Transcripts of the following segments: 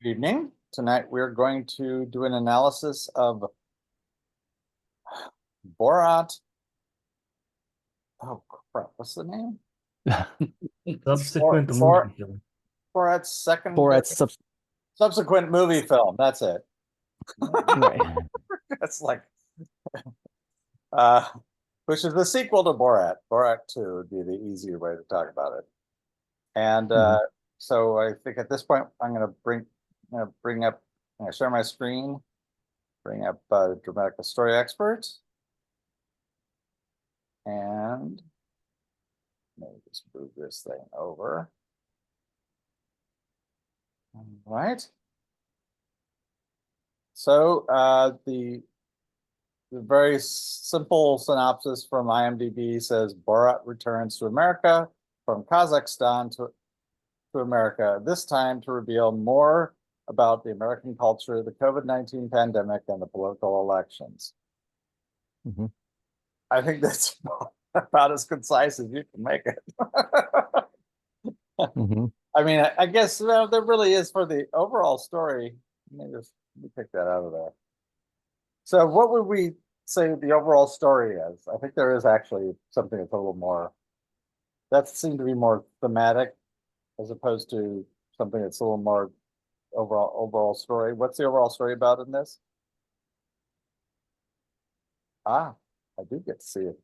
Good evening. Tonight we're going to do an analysis of Borat. Oh crap, what's the name? Subsequent Bor Moviefilm. Borat's second Borat sub subsequent movie film. That's it. right. That's like uh which is the sequel to Borat. Borat 2 would be the easier way to talk about it. And so I think at this point I'm gonna bring up I'm gonna share my screen, bring up Dramatica Story Expert, and let me just move this thing over. All right. So the very simple synopsis from IMDb says Borat returns to America from Kazakhstan to America, this time to reveal more about the American culture, the COVID-19 pandemic, and the political elections. Mm-hmm. I think that's about as concise as you can make it. Mm-hmm. I mean, I guess there really is for the overall story. Let me pick that out of there. So what would we say the overall story is? I think there is actually something that's a little more, that seemed to be more thematic as opposed to something that's a little more overall story. What's the overall story about in this? Ah, I do get to see it.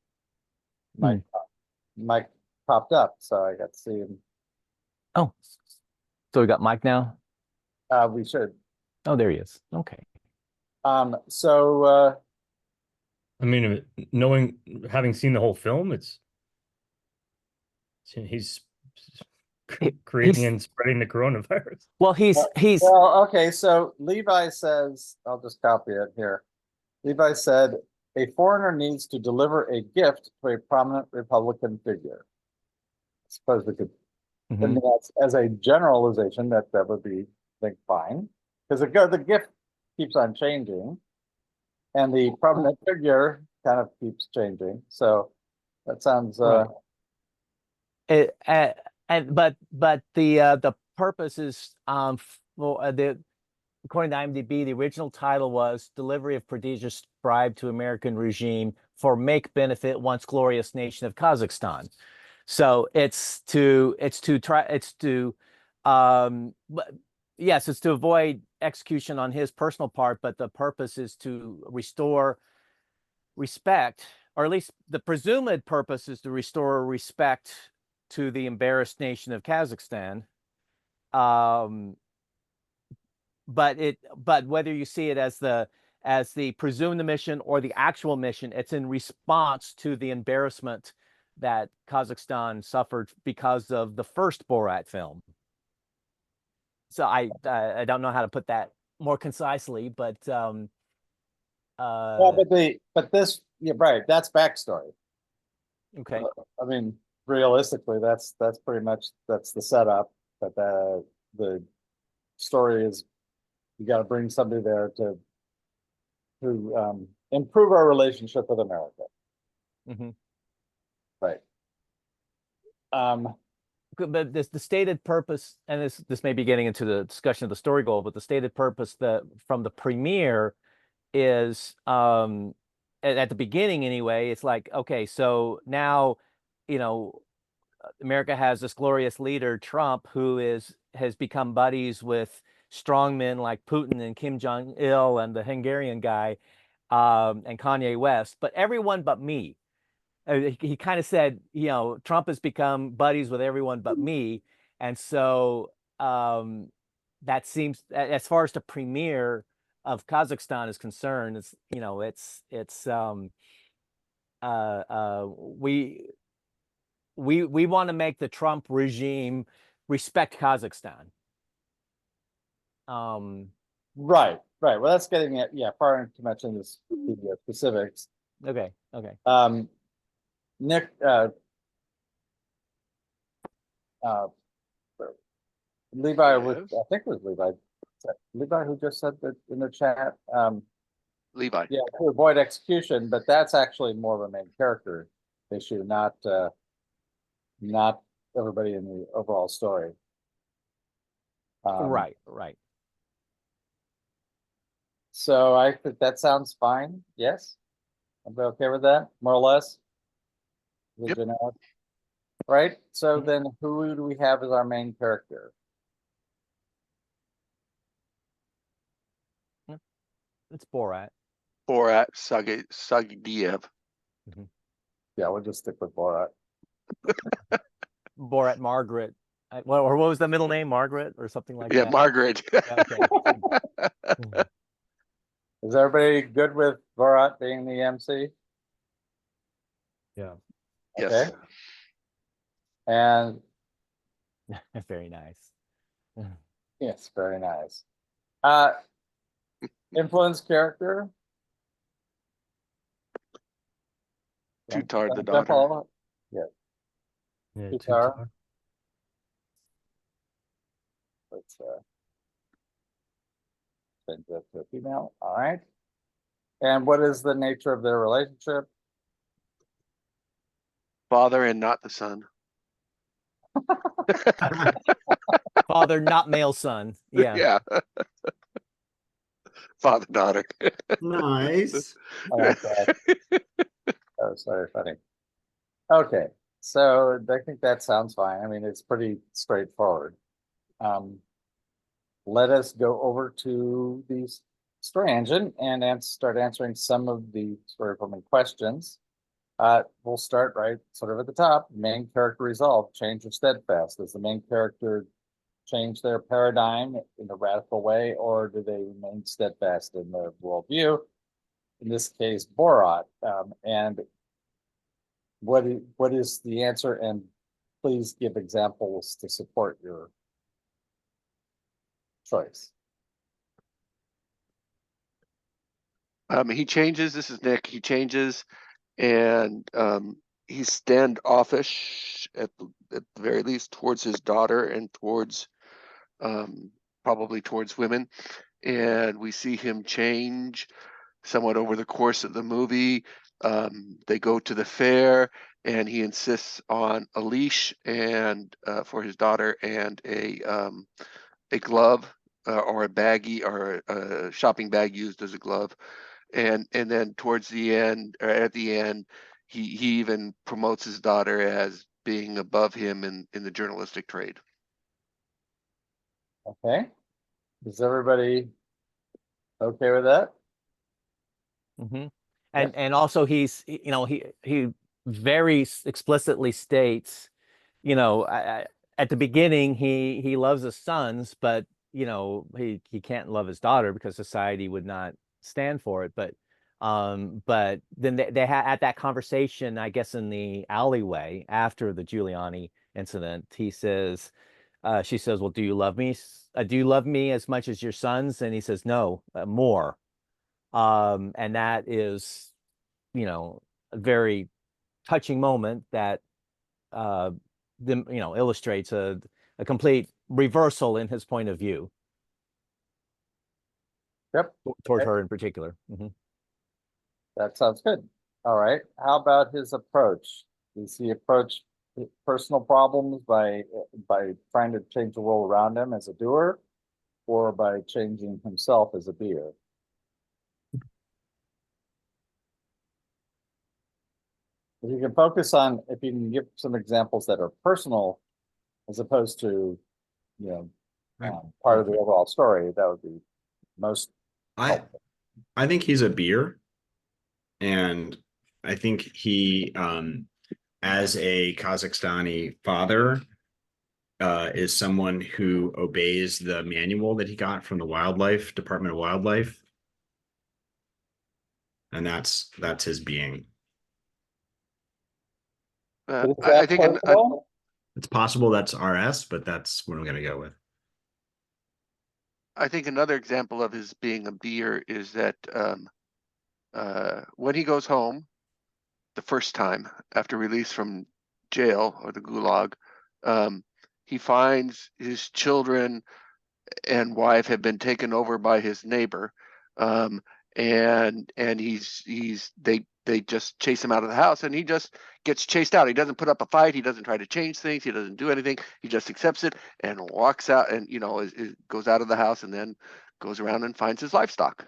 Mike popped up, so I got to see him. Oh, so we got Mike now. We should. Oh, there he is. Okay. So I mean, having seen the whole film, he's creating He's and spreading the coronavirus. well, he's well, okay. So Levi says, I'll just copy it here. Levi said, a foreigner needs to deliver a gift to a prominent Republican figure. I suppose we could, I mean, that's, as a generalization, that would be, I think, fine. Because the gift keeps on changing, and the prominent figure kind of keeps changing. So that sounds right. But the purpose is for the according to IMDb, the original title was Delivery of Prodigious Bribe to American Regime for Make Benefit Once Glorious Nation of Kazakhstan. So but yes, it's to avoid execution on his personal part, but the purpose is to restore respect, or at least the presumed purpose is to restore respect to the embarrassed nation of Kazakhstan. But whether you see it as the presumed mission or the actual mission, it's in response to the embarrassment that Kazakhstan suffered because of the first Borat film. So I don't know how to put that more concisely, but well, but this, yeah, right, that's backstory. Okay. I mean, realistically, that's pretty much that's the setup. But the story is you got to bring somebody there to improve our relationship with America. Mm-hmm. Right. But the stated purpose, and this may be getting into the discussion of the story goal, but the stated purpose that from the premiere is at the beginning anyway, it's like, okay, so now, America has this glorious leader, Trump, who has become buddies with strongmen like Putin and Kim Jong-il and the Hungarian guy, and Kanye West, but everyone but me. He kind of said, Trump has become buddies with everyone but me. And so that seems, as far as the premiere of Kazakhstan is concerned, we want to make the Trump regime respect Kazakhstan. Right. Well, that's getting it. Yeah, far too much in this the specifics. Okay. Nick, Levi, I think it was Levi who just said that in the chat. Levi. Yeah, to avoid execution, but that's actually more of a main character issue, not everybody in the overall story. Right. So I think that sounds fine. Yes? Everybody okay with that? More or less? The Yep. generic? Right? So Mhm. then who do we have as our main character? It's Borat. Borat Sagdiev. Yeah, we'll just stick with Borat. Borat Margaret. Or what was the middle name? Margaret or something like Yeah, that? Margaret. Yeah, okay. Is everybody good with Borat being the MC? Yeah. Yes. Okay. And Very nice. yes, very nice. Influence character. Tutar the Jump daughter. all over. Yeah. Guitar. Tutar. Let's change that to a female. All right. And what is the nature of their relationship? Father and not the son. Father, not male son. Yeah. Yeah. Father daughter. Nice. I like that. That was very funny. Okay, so I think that sounds fine. I mean, it's pretty straightforward. Let us go over to the story engine and start answering some of the storyforming questions. We'll start right sort of at the top. Main character resolve, change or steadfast. Does the main character change their paradigm in a radical way, or do they remain steadfast in their worldview? In this case, Borat. And what is the answer? And please give examples to support your choice. He changes. This is Nick. He changes, and he's standoffish at the very least towards his daughter and towards probably towards women. And we see him change somewhat over the course of the movie. They go to the fair, and he insists on a leash and for his daughter and a glove or a baggie or a shopping bag used as a glove. And then towards the end, or at the end, he even promotes his daughter as being above him in the journalistic trade. Okay. Is everybody okay with that? And Yes. and also he's he very explicitly states, at the beginning he loves his sons, but he can't love his daughter because society would not stand for it. But then they had at that conversation, I guess in the alleyway after the Giuliani incident, she says, well, do you love me? Do you love me as much as your sons? And he says, no, more. And that is, a very touching moment that illustrates a complete reversal in his point of view. Yep. Toward Okay. her in particular. That sounds good. All right. How about his approach? Does he approach personal problems by trying to change the world around him as a doer, or by changing himself as a beer? If you can focus on, if you can give some examples that are personal, as opposed to, part of the overall story, that would be most helpful. I think he's a beer, and I think he as a Kazakhstani father is someone who obeys the manual that he got from the wildlife Department of Wildlife, and that's his being. I think It's possible that's RS, but that's what I'm going to go with. I think another example of his being a beer is that when he goes home the first time after release from jail or the gulag, he finds his children and wife have been taken over by his neighbor, and they just chase him out of the house, and he just gets chased out. He doesn't put up a fight. He doesn't try to change things. He doesn't do anything. He just accepts it and walks out, and goes out of the house, and then goes around and finds his livestock.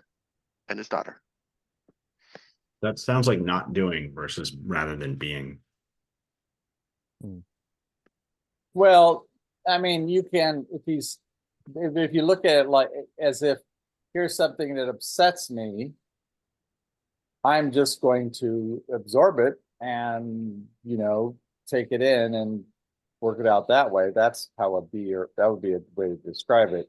and his daughter. That sounds like not doing versus rather than being. Well, I mean, you can, if you look at it like as if here's something that upsets me, I'm just going to absorb it and, take it in and work it out that way. That's how that would be a way to describe it.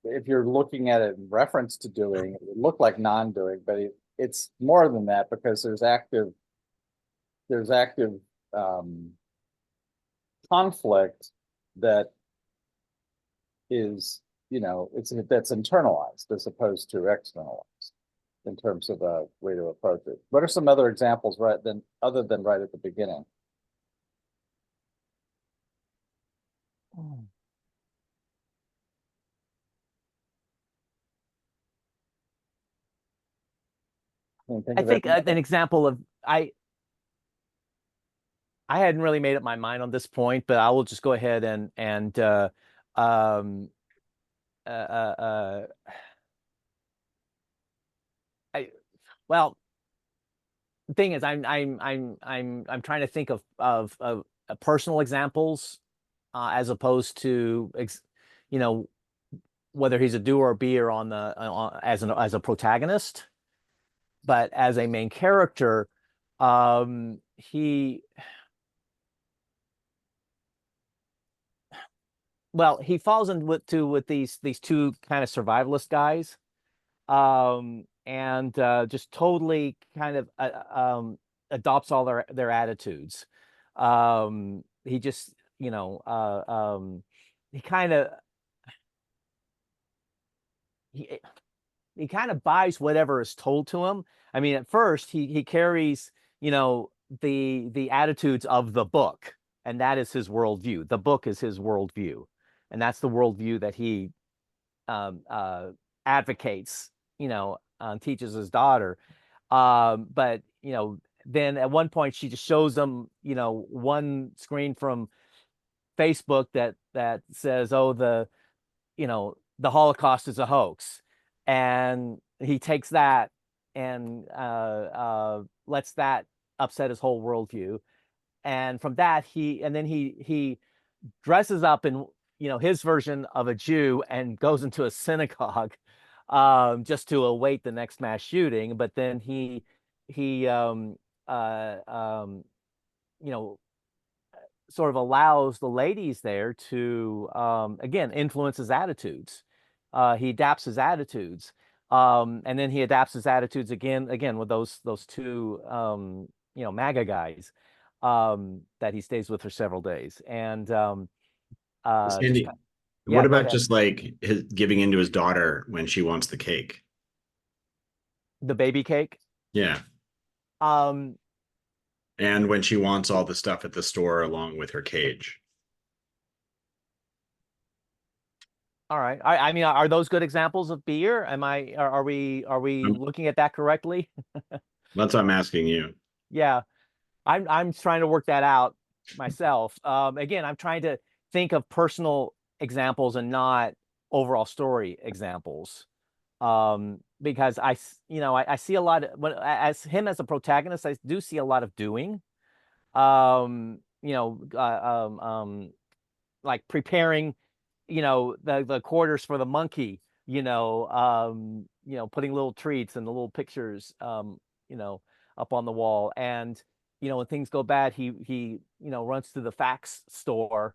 If you're looking at it in reference to doing, it would look like non-doing, but it's more than that because there's active conflict that is, that's internalized as opposed to externalized in terms of a way to approach it. What are some other examples other than right at the beginning? I think an example of I hadn't really made up my mind on this point, but I will just go ahead and well, the thing is, I'm trying to think of personal examples as opposed to whether he's a doer or beer on the as a protagonist, but as a main character, he falls in with these two kind of survivalist guys, and just totally kind of adopts all their attitudes. He just he kind of he kind of buys whatever is told to him. I mean, at first he carries the attitudes of the book, and that is his worldview. The book is his worldview, and that's the worldview that he advocates, teaches his daughter. But then at one point she just shows him one screen from Facebook that says, oh, the Holocaust is a hoax, and he takes that and lets that upset his whole worldview. And from that he dresses up in his version of a Jew and goes into a synagogue just to await the next mass shooting. But then he sort of allows the ladies there to again influence his attitudes. He adapts his attitudes, and then he adapts his attitudes again with those two MAGA guys that he stays with for several days. And Sandy, what about just like his giving into his daughter when she wants the cake? The baby cake? Yeah. And when she wants all the stuff at the store along with her cage. All right. I mean, are those good examples of beer? Are we looking at that correctly? That's what I'm asking you. Yeah. I'm trying to work that out myself. Again, I'm trying to think of personal examples and not overall story examples. Because I see a lot of, as him as a protagonist, I do see a lot of doing, like preparing, the quarters for the monkey, putting little treats and the little pictures, up on the wall. And, when things go bad, he runs to the fax store,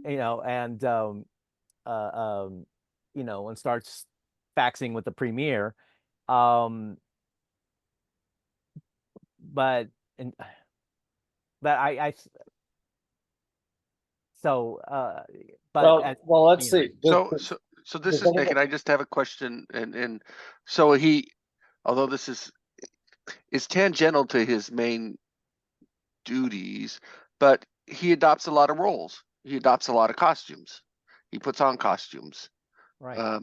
and, and starts faxing with the premiere. But let's see. So this is Nick, and I just have a question. And so although this is tangential to his main duties, but he adopts a lot of roles. He adopts a lot of costumes. He puts on costumes, right?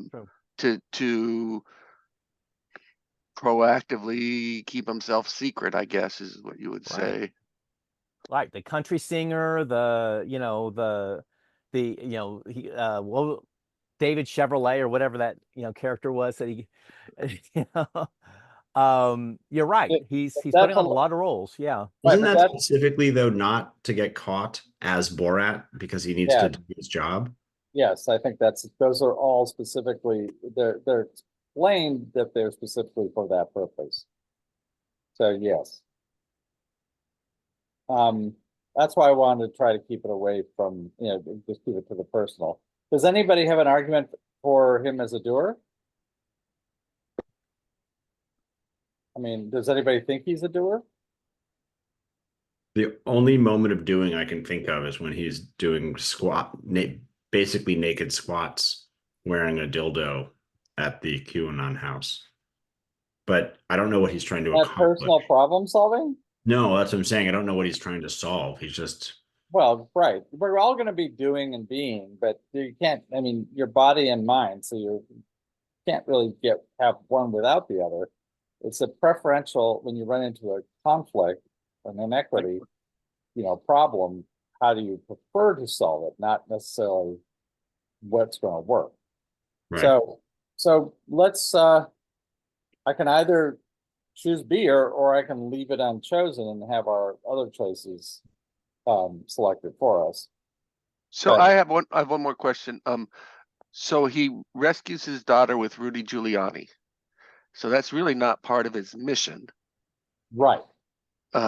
To proactively keep himself secret, I guess is what you would say. Right. The country singer, David Chevrolet or whatever that character was that he you're right. It- He's that's putting on a- a lot of roles. Yeah. Right, Isn't but that that's- specifically though not to get caught as Borat because he needs Yeah. to do his job? Yes, I think those are all specifically, they're explained that they're specifically for that purpose. So yes. That's why I wanted to try to keep it away from, just keep it to the personal. Does anybody have an argument for him as a doer? I mean, does anybody think he's a doer? The only moment of doing I can think of is when he's doing basically naked squats wearing a dildo at the QAnon house. But I don't know what he's trying to That accomplish. personal problem solving? No, that's what I'm saying. I don't know what he's trying to solve. He's just Well, right. We're all going to be doing and being, but you can't, I mean, your body and mind, so you can't really have one without the other. It's a preferential, when you run into a conflict, an inequity, problem, how do you prefer to solve it? Not necessarily what's going to work. right. So let's, I can either choose B or I can leave it unchosen and have our other choices selected for us. So Okay. I have one more question. So he rescues his daughter with Rudy Giuliani. So that's really not part of his mission. Right. Is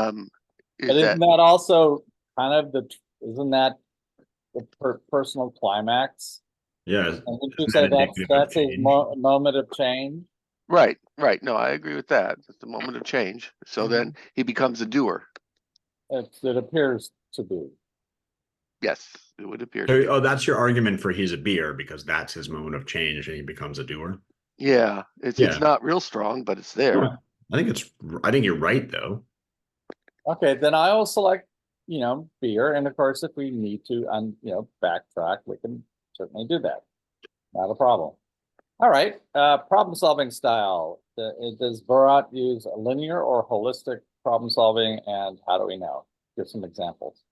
But isn't that also kind of isn't that the personal climax? Yeah. And would you Isn't say that indicative of that's his change? moment of change? right? No, I agree with that. It's the moment of change. So then he becomes a doer. It appears to be. Yes, it would appear. So, oh, that's your argument for he's a beer because that's his moment of change and he becomes a doer. Yeah, it's Yeah. not real strong, but it's there. Yeah. I think you're right though. Okay, then I will select, beer, and of course, if we need to, backtrack, we can certainly do that. Not a problem. All right, problem-solving style. Does Borat use linear or holistic problem solving, and how do we know? Give some examples.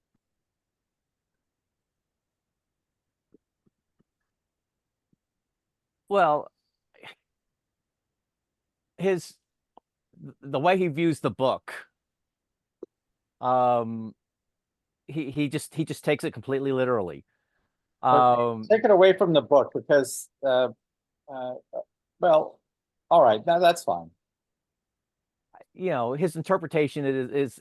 Well, the way he views the book, he just takes it completely literally. Take it away from the book because, well, all right, now that's fine. His interpretation is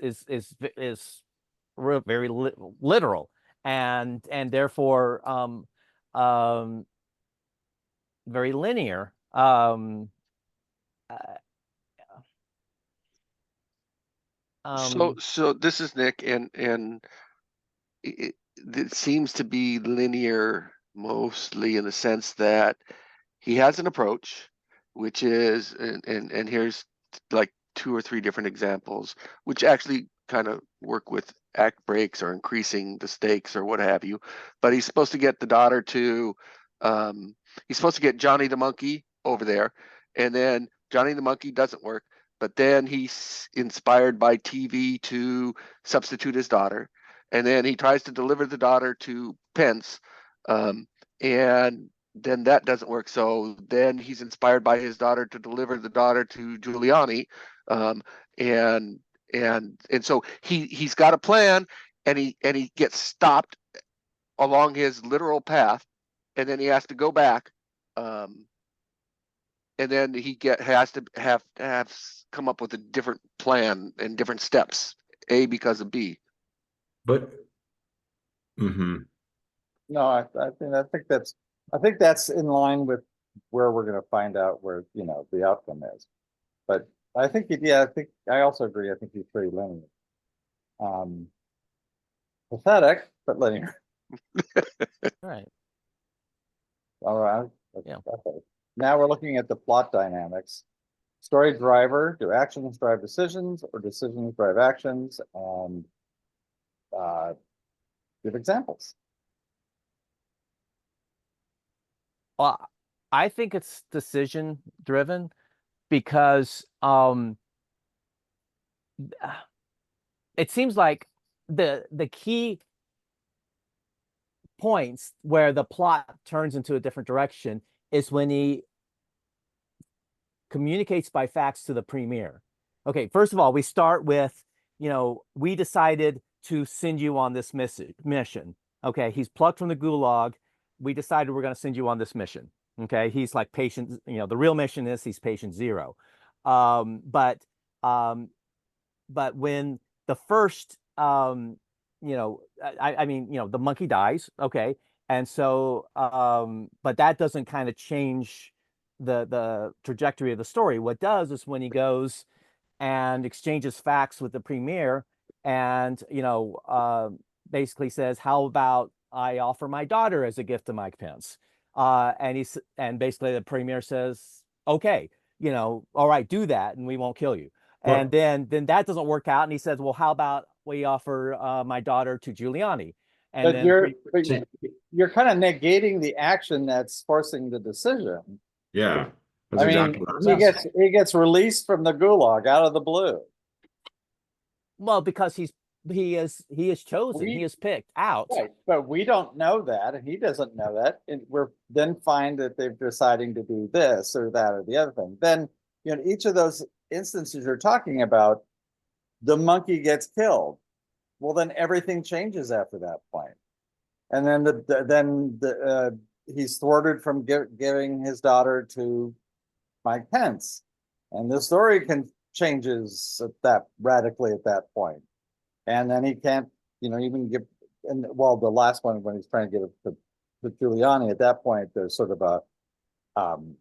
very literal and therefore very linear. So this is Nick, and it seems to be linear mostly in the sense that he has an approach, which is, and here's like 2 or 3 different examples, which actually kind of work with act breaks or increasing the stakes or what have you. But he's supposed to get the daughter to, he's supposed to get Johnny the monkey over there, and then Johnny the monkey doesn't work. But then he's inspired by TV to substitute his daughter. And then he tries to deliver the daughter to Pence. And then that doesn't work. So then he's inspired by his daughter to deliver the daughter to Giuliani. And so he's got a plan, and he gets stopped along his literal path, and then he has to go back. And then he has to have come up with a different plan and different steps, A because of B. But No, I think that's in line with where we're going to find out where, the outcome is. But I think, I also agree. I think he's pretty linear. Pathetic, but linear. right. All right. Yeah. Okay. Now we're looking at the plot dynamics. Story driver, do actions drive decisions or decisions drive actions? And give examples. Well, I think it's decision driven because it seems like the key points where the plot turns into a different direction is when he communicates by fax to the premier. Okay, first of all, we start with, we decided to send you on this mission. Okay, he's plucked from the gulag. We decided we're going to send you on this mission. Okay, he's like patient, the real mission is he's patient zero. But when the first, I mean, the monkey dies. Okay. And so, but that doesn't kind of change the trajectory of the story. What does is when he goes and exchanges facts with the premier and, basically says, how about I offer my daughter as a gift to Mike Pence? And basically the premier says, okay, all right, do that and we won't kill you. Well- And then that doesn't work out. And he says, well, how about we offer my daughter to Giuliani? And But then you're kind of negating the action that's forcing the decision. Yeah. That's I mean, exactly what I'm saying. he gets released from the gulag out of the blue. well, because he is chosen, he is picked out. Right, but we don't know that, and he doesn't know that, and we're then find that they're deciding to do this or that or the other thing. Then, each of those instances you're talking about, the monkey gets killed. Well, then everything changes after that point, and then he's thwarted from giving his daughter to Mike Pence, and the story changes radically at that point. And then he can't, even give, and well, the last one when he's trying to get it to Giuliani, at that point, there's sort of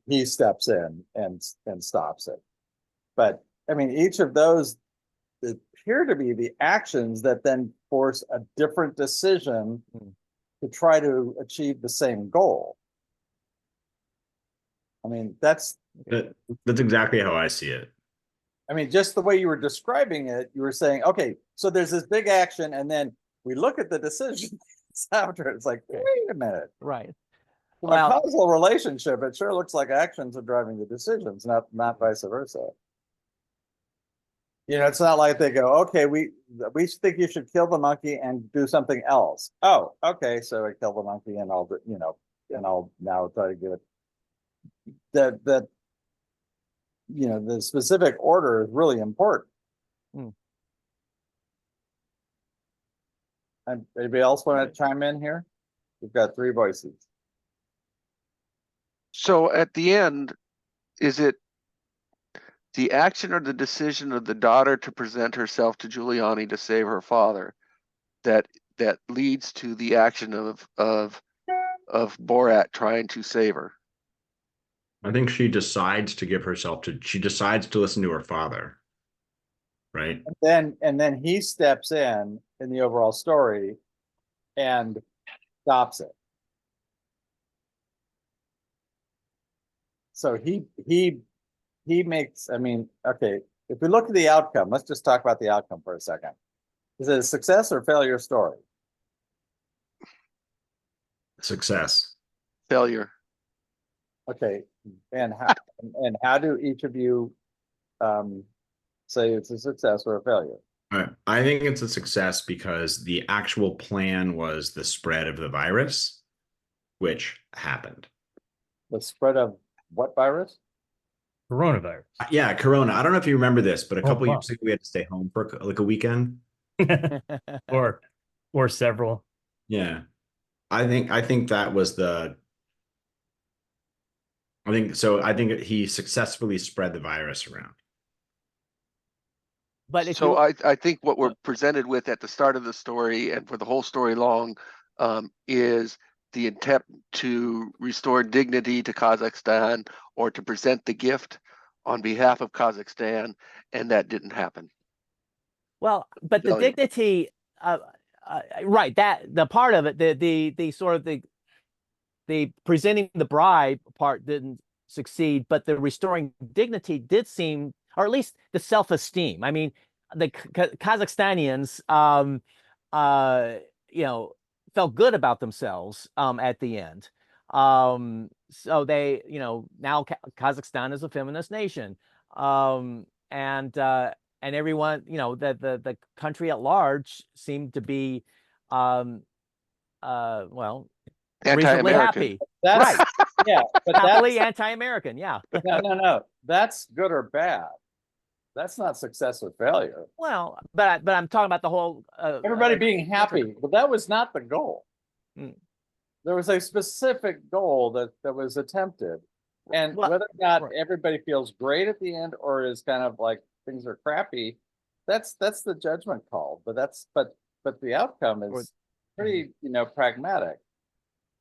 he steps in and stops it. But I mean, each of those appear to be the actions that then force a different decision to try to achieve the same goal. I mean, that's exactly how I see it. I mean, just the way you were describing it, you were saying, okay, so there's this big action, and then we look at the decision after. It's like, wait a minute. Right. From a causal relationship, it sure looks like actions are driving the decisions, not vice versa. It's not like they go, okay, we think you should kill the monkey and do something else. Oh, okay, so I kill the monkey and I'll now try to get it. That the specific order is really important. And anybody else want to chime in here? We've got 3 voices. So at the end, is it the action or the decision of the daughter to present herself to Giuliani to save her father that leads to the action of Borat trying to save her? I think she decides to she decides to listen to her father. Right. And then he steps in the overall story and stops it. So he makes, I mean, okay, if we look at the outcome, let's just talk about the outcome for a second. Is it a success or failure story? Success. Failure. Okay, and how do each of you say it's a success or a failure? All right. I think it's a success because the actual plan was the spread of the virus, which happened. The spread of what virus? Coronavirus. Yeah, Corona. I don't know if you remember this, but a couple wow. years ago we had to stay home for like a weekend. or several. Yeah. I think that was I think he successfully spread the virus around. But So I think what we're presented with at the start of the story and for the whole story long is the attempt to restore dignity to Kazakhstan or to present the gift on behalf of Kazakhstan, and that didn't happen. Well, but the Failure. dignity, right? That the part of it, the sort of the presenting the bribe part didn't succeed, but the restoring dignity did seem, or at least the self-esteem. I mean, the Kazakhstanians, felt good about themselves at the end. So they, now Kazakhstan is a feminist nation, and everyone, the country at large seemed to be well, reasonably Anti-American. happy. That's, Right. yeah, but Happily that's, anti-American. Yeah. no, that's good or bad. That's not success or failure. Well, but I'm talking about the whole. Everybody being happy, but that was not the goal. Mm. There was a specific goal that was attempted. And Well, whether or not right. everybody feels great at the end or is kind of like things are crappy, that's the judgment call. But the outcome Or- is pretty, pragmatic.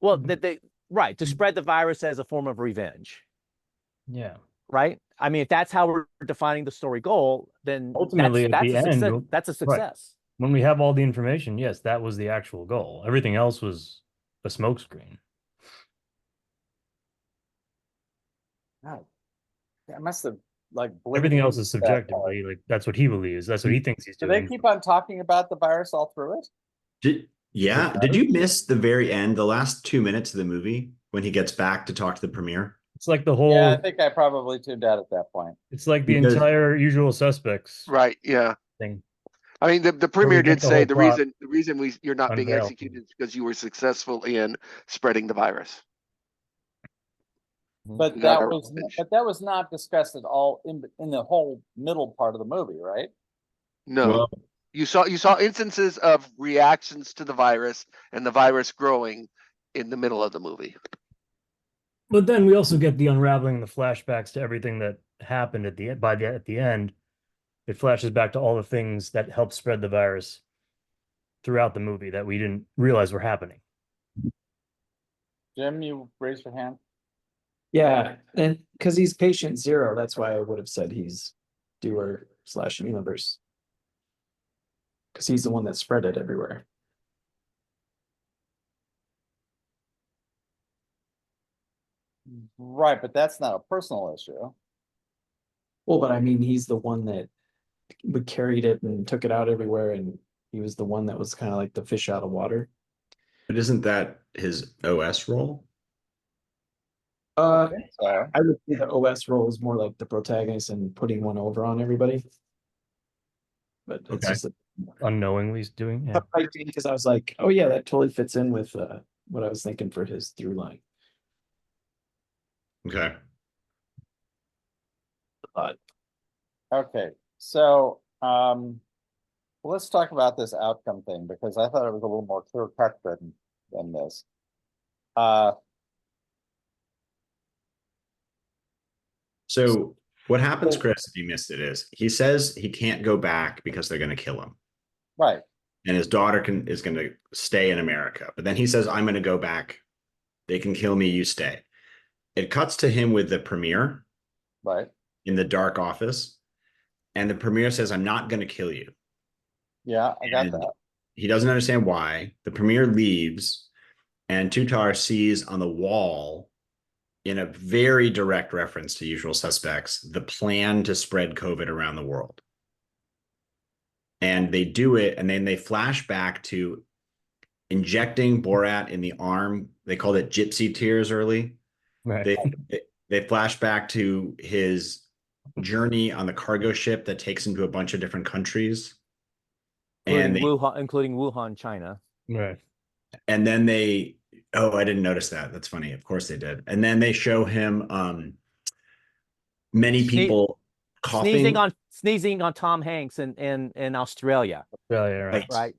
Well, right, to spread the virus as a form of revenge. Yeah. Right. I mean, if that's how we're defining the story goal, then Ultimately, at that's the a success. end, That's a success. when we have all the information, yes, that was the actual goal. Everything else was a smokescreen. God, I must have like Everything else is blinked that subjective. part. Like that's what he believes. That's what he thinks he's Do they doing. keep on talking about the virus all through it? Did you miss the very end, the last 2 minutes of the movie when he gets back to talk to the premiere? It's like the Yeah, whole. I think I probably tuned out at that point. It's like the Because- entire Usual Suspects Right, yeah. thing. I mean, the premier get did the say whole the plot reason you're not being unveiled. executed is because you were successful in spreading the virus. But Not that our was revenge. not discussed at all in the whole middle part of the movie, right? No, Well, you saw instances of reactions to the virus and the virus growing in the middle of the movie. But then we also get the unraveling, the flashbacks to everything that happened at the end. It flashes back to all the things that helped spread the virus throughout the movie that we didn't realize were happening. Jim, you raised your hand. Yeah, and because he's patient zero, that's why I would have said he's doer/universe. Because he's the one that spread it everywhere. Right, but that's not a personal issue. Well, but I mean, he's the one that carried it and took it out everywhere, and he was the one that was kind of like the fish out of water. but isn't that his OS role? So, I would say the OS role is more like the protagonist and putting one over on everybody. But it's Okay. just Unknowingly doing. Yeah. because I was like, oh yeah, that totally fits in with what I was thinking for his through line. Okay. But okay, so let's talk about this outcome thing because I thought it was a little more clear cut than this. So what happens, Chris, if you missed it, is he says he can't go back because they're going to kill him. Right. And his daughter is going to stay in America. But then he says, I'm going to go back. They can kill me, you stay. It cuts to him with the premier Right. in the dark office. And the premier says, I'm not going to kill you. Yeah, I got And that. he doesn't understand why. The premier leaves, and Tutar sees on the wall, in a very direct reference to Usual Suspects, the plan to spread COVID around the world. And they do it, and then they flash back to injecting Borat in the arm. They called it gypsy tears early. Right. They flash back to his journey on the cargo ship that takes him to a bunch of different countries. Including Wuhan, China. Right. And then I didn't notice that. That's funny. Of course they did. And then they show him many people coughing. Sneezing on Tom Hanks in Australia. Right. Right.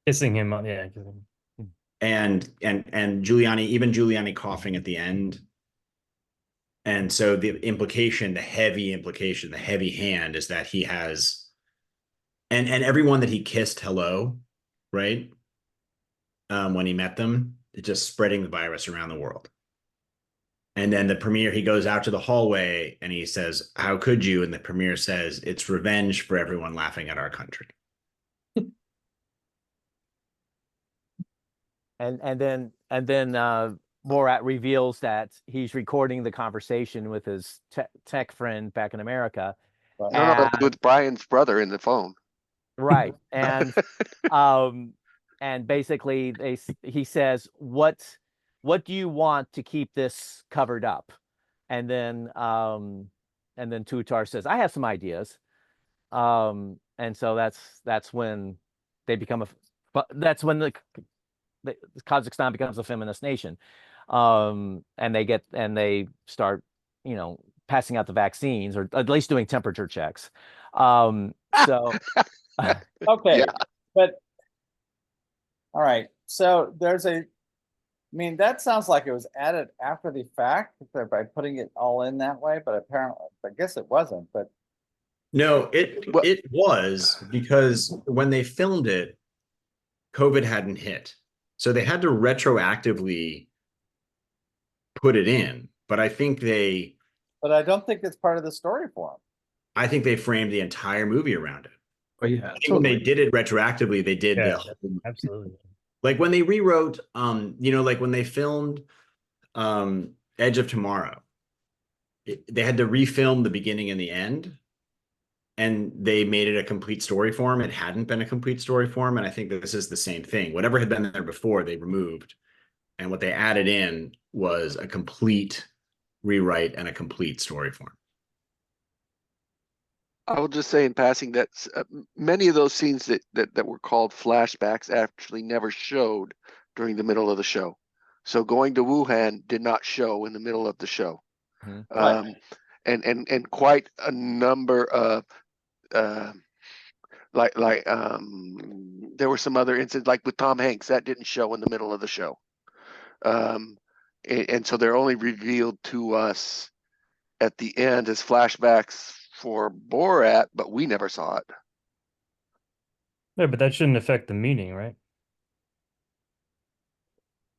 Kissing him on, yeah. And Giuliani coughing at the end. And so the heavy hand is that he has, and everyone that he kissed hello, right? When he met them, it's just spreading the virus around the world. And then the premier, he goes out to the hallway and he says, how could you? And the premier says, it's revenge for everyone laughing at our country. And then Borat reveals that he's recording the conversation with his tech friend back in America. No, with Brian's brother in the phone. Right. And and basically he says, what do you want to keep this covered up? And then Tutar says, I have some ideas. And so that's when they become that's when Kazakhstan becomes a feminist nation, and they start, you know, passing out the vaccines, or at least doing temperature checks. So Okay, Yeah. but all right. So I mean, that sounds like it was added after the fact by putting it all in that way, but apparently, I guess it wasn't. But No, Well- it was because when they filmed it, COVID hadn't hit. So they had to retroactively put it in. But I think I don't think it's part of the story form. I think they framed the entire movie around it. Oh yeah, I think when they did it retroactively, they did Yeah, the whole movie. absolutely. Like when they rewrote, you know, like when they filmed Edge of Tomorrow, they had to refilm the beginning and the end, and they made it a complete story form. It hadn't been a complete story form, and I think that this is the same thing. Whatever had been there before, they removed, and what they added in was a complete rewrite and a complete story form. I will just say in passing that many of those scenes that were called flashbacks actually never showed during the middle of the show. So going to Wuhan did not show in the middle of the show. Mhm. Right. And quite a number of there were some other incidents like with Tom Hanks that didn't show in the middle of the show. And so they're only revealed to us at the end as flashbacks for Borat, but we never saw it. Yeah, but that shouldn't affect the meaning, right?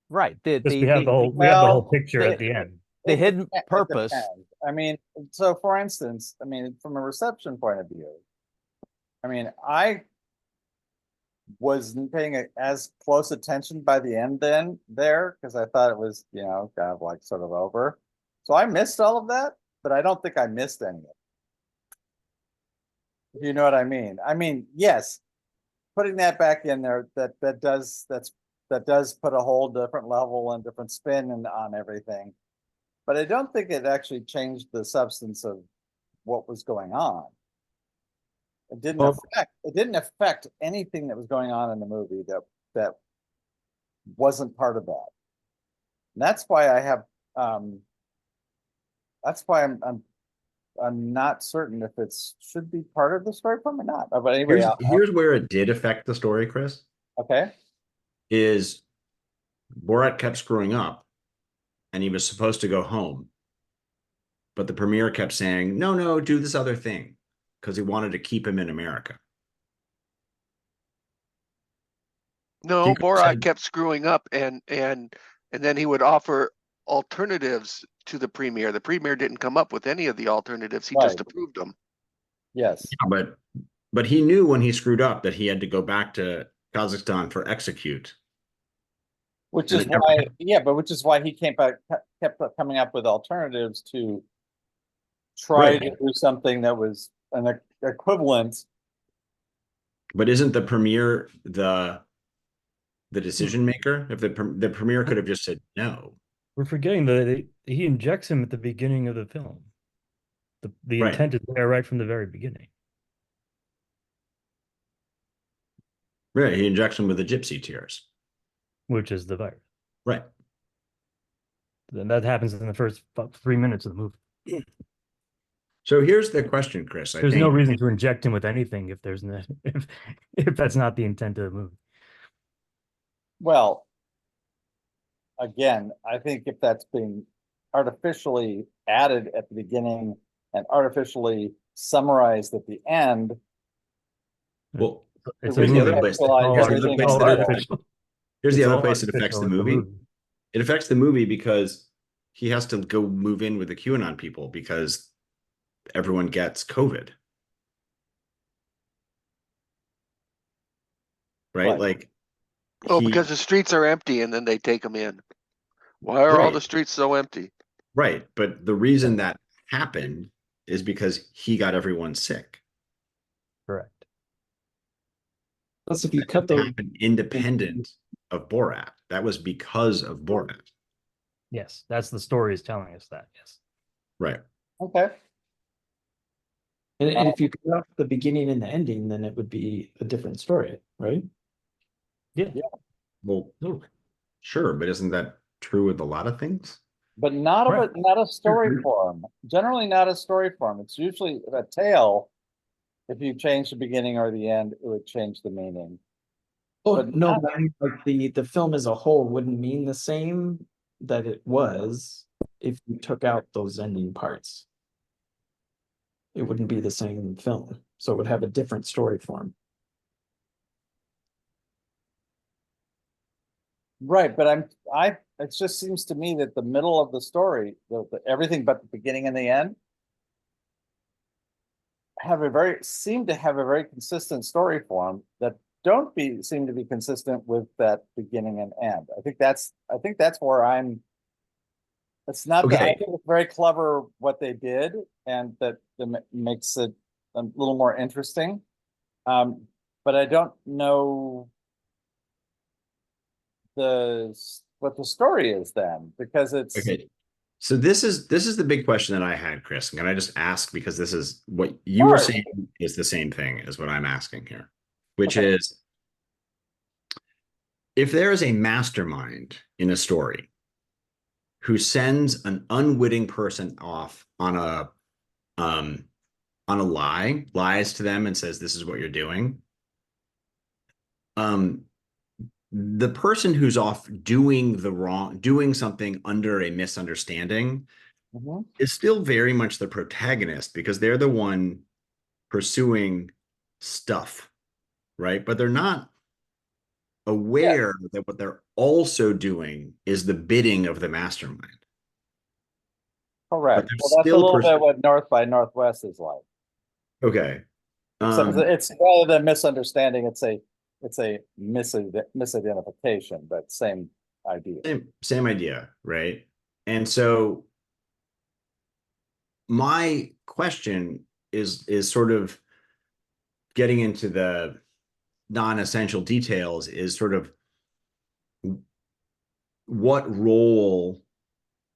right, Because we have the whole picture at the end. the It hidden depends- it purpose. depends. I mean, so for instance, I mean, from a reception point of view, I mean, I wasn't paying as close attention by the end there because I thought it was, you know, kind of like sort of over. So I missed all of that, but I don't think I missed any of it. If you know what I mean? I mean, yes, putting that back in there that does put a whole different level and different spin on everything. But I don't think it actually changed the substance of what was going on. It didn't affect anything that was going on in the movie that wasn't part of that. And that's why I have that's why I'm not certain if it's should be part of the story form or not. But anyway, Here's where it did affect the story, Chris, okay. is Borat kept screwing up and he was supposed to go home. But the premiere kept saying, no, do this other thing, because he wanted to keep him in America. No, He could have Borat said- kept screwing up, and then he would offer alternatives to the premier. The premier didn't come up with any of the alternatives; he just Right. approved them. Yes. But he knew when he screwed up that he had to go back to Kazakhstan for execute. Which And is it never why, yeah, but which is why he kept coming up with alternatives to try Right. to do something that was an equivalent. But isn't the premier the decision maker? If the premier could have just said no. We're forgetting that he injects him at the beginning of the film. The Right. intent is there right from the very beginning. Right, he injects him with the gypsy tears. Which is the virus. Right. Then that happens in the first 3 minutes of the movie. So here's the question, Chris. I There's think no reason to inject him with anything if there's no if that's not the intent of the movie. Well, again, I think if that's being artificially added at the beginning and artificially summarized at the end, well, It's Here's a the movie. other place- It's all here's the other artificial. place all that it Artificial. here's the It's other all place it affects artificial the in movie. It affects the movie because he has to go move in with the QAnon people because everyone gets COVID. Right? Right. Like Oh, he- because the streets are empty, and then they take them in. Why are all Right. the streets so empty? right. But the reason that happened is because he got everyone sick. Correct. Plus, if you cut It those, happened independent of Borat. That was because of Borat. Yes, that's the story is telling us that. Yes. Right. okay. and if you cut off the beginning and the ending, then it would be a different story, right? Yeah. Well, Sure, but isn't that true with a lot of things? But not Right. not a story form. Generally not a story form. It's usually a tale. If you change the beginning or the end, it would change the meaning. Oh, But no, not- but I mean, like the film as a whole wouldn't mean the same that it was if you took out those ending parts. It wouldn't be the same film, so it would have a different story form. Right, but it just seems to me that the middle of the story, everything but the beginning and the end, seem to have a very consistent story form that seem to be consistent with that beginning and end. I think that's where it's not that I Okay. think it's very clever what they did, and that makes it a little more interesting. But I don't know what the story is then, because it's Okay. So this is the big question that I had, Chris. Can I just ask, because this is what you were Sure. saying is the same thing as what I'm asking here, which Okay. is, if there is a mastermind in a story who sends an unwitting person off on a lies to them and says, this is what you're doing. The person who's off doing something under a misunderstanding Mhm. is still very much the protagonist, because they're the one pursuing stuff, right? But they're not aware that what they're also doing is the bidding of the mastermind. But Correct. they're Well, that's a still little bit what North by Northwest is like. okay. Except it's rather than misunderstanding, it's a misidentification, but same idea. Same idea, right? And so my question is sort of getting into the non-essential details, is sort of what role,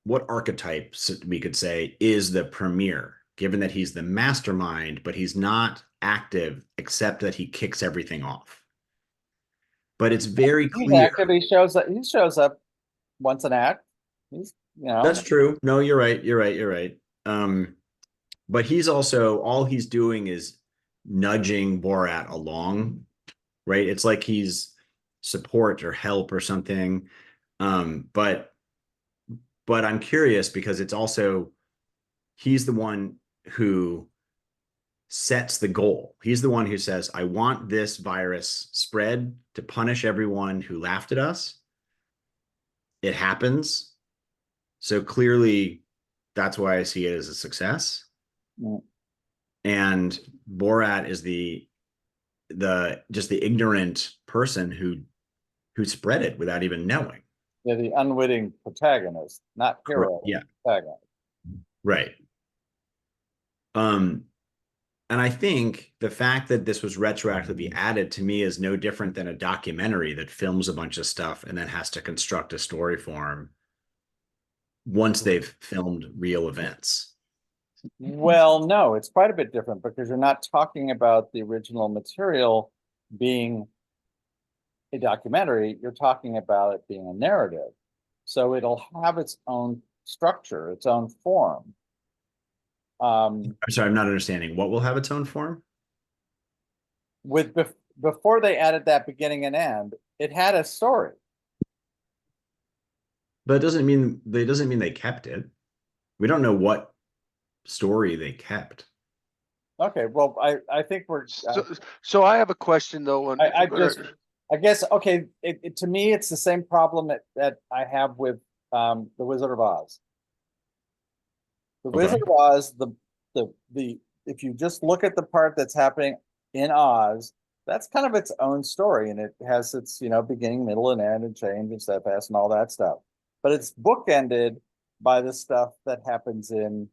what archetypes we could say is the premier, given that he's the mastermind, but he's not active except that he kicks everything off. But it's very He's clear. active. He shows up once an act. He's That's true. No, you're right. You're right. You're right. But he's also, all he's doing is nudging Borat along, right? It's like he's support or help or something. But I'm curious, because it's also, he's the one who sets the goal. He's the one who says, I want this virus spread to punish everyone who laughed at us. It happens. So clearly, that's why I see it as a success. Mm. And Borat is the ignorant person who spread it without even knowing. Yeah, the unwitting protagonist, not hero. Yeah. Protagonist. Right. And I think the fact that this was retroactively added, to me, is no different than a documentary that films a bunch of stuff and then has to construct a story form once they've filmed real events. Well, no, it's quite a bit different, because you're not talking about the original material being a documentary. You're talking about it being a narrative. So it'll have its own structure, its own form. I'm sorry, I'm not understanding. What will have its own form? Before they added that beginning and end, it had a story. But it doesn't mean they kept it. We don't know what story they kept. Okay, well, I think we're. So I have a question though. I guess, okay, to me, it's the same problem that I have with the Wizard of Oz. The Wizard of Oz, if you just look at the part that's happening in Oz, that's kind of its own story, and it has its beginning, middle, and end, and change and step past and all that stuff. But it's bookended by the stuff that happens in